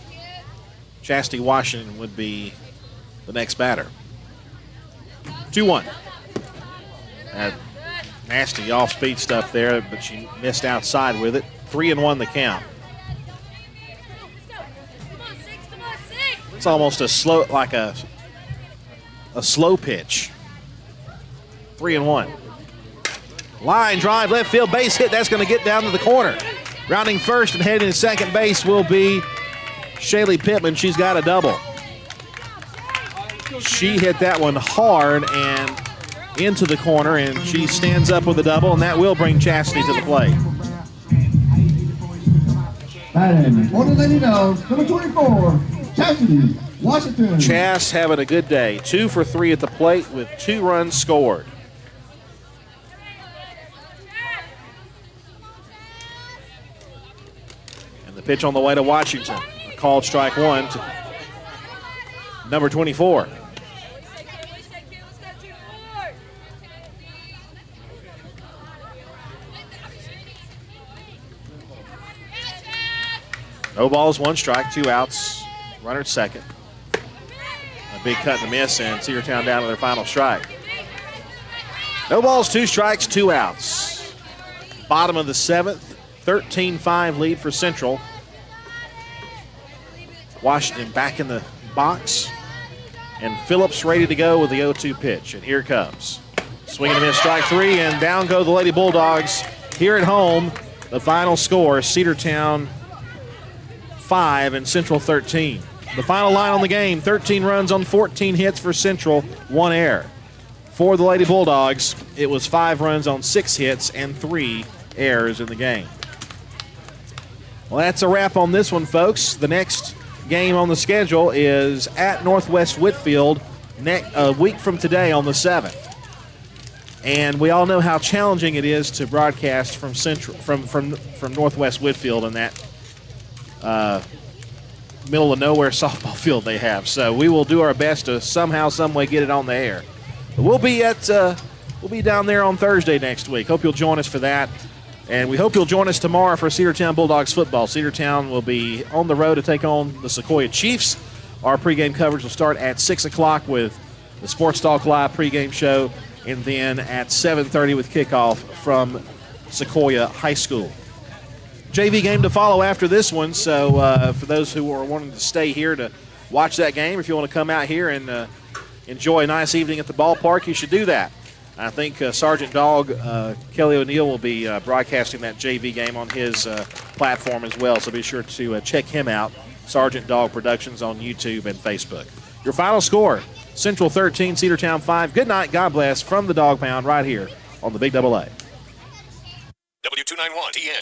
Chastity Washington would be the next batter. 2-1. That nasty off-speed stuff there, but she missed outside with it. 3-1 the count. It's almost a slow, like a slow pitch. 3-1. Line drive, left field, base hit. That's going to get down to the corner. Rounding first and heading to second base will be Shaylee Pittman. She's got a double. She hit that one hard and into the corner, and she stands up with a double, and that will bring Chastity to the plate. Batting for the Lady Dogs, number 24, Chastity Washington. Chas having a good day. 2 for 3 at the plate with 2 runs scored. And the pitch on the way to Washington. A called strike 1 to number 24. No balls, 1 strike, 2 outs. Runner at second. A big cut and a miss, and Cedartown down to their final strike. No balls, 2 strikes, 2 outs. Bottom of the 7th, 13-5 lead for Central. Washington back in the box. And Phillips ready to go with the 0-2 pitch. And here it comes. Swing and a miss, strike 3, and down go the Lady Bulldogs. Here at home, the final score, Cedartown 5 and Central 13. The final line on the game, 13 runs on 14 hits for Central, 1 error. For the Lady Bulldogs, it was 5 runs on 6 hits and 3 errors in the game. Well, that's a wrap on this one, folks. The next game on the schedule is at Northwest Whitfield a week from today on the 7th. And we all know how challenging it is to broadcast from Northwest Whitfield in that middle of nowhere softball field they have. So we will do our best to somehow, some way get it on the air. But we'll be down there on Thursday next week. Hope you'll join us for that. And we hope you'll join us tomorrow for Cedartown Bulldogs football. Cedartown will be on the road to take on the Sequoia Chiefs. Our pregame coverage will start at 6 o'clock with the Sports Talk Live pregame show, and then at 7:30 with kickoff from Sequoia High School. JV game to follow after this one, so for those who are wanting to stay here to watch that game, if you want to come out here and enjoy a nice evening at the ballpark, you should do that. I think Sergeant Dawg, Kelly O'Neill, will be broadcasting that JV game on his platform as well, so be sure to check him out, Sergeant Dawg Productions on YouTube and Facebook. Your final score, Central 13, Cedartown 5. Good night, God bless, from the Dog Pound right here on the Big Double A. W291 TN.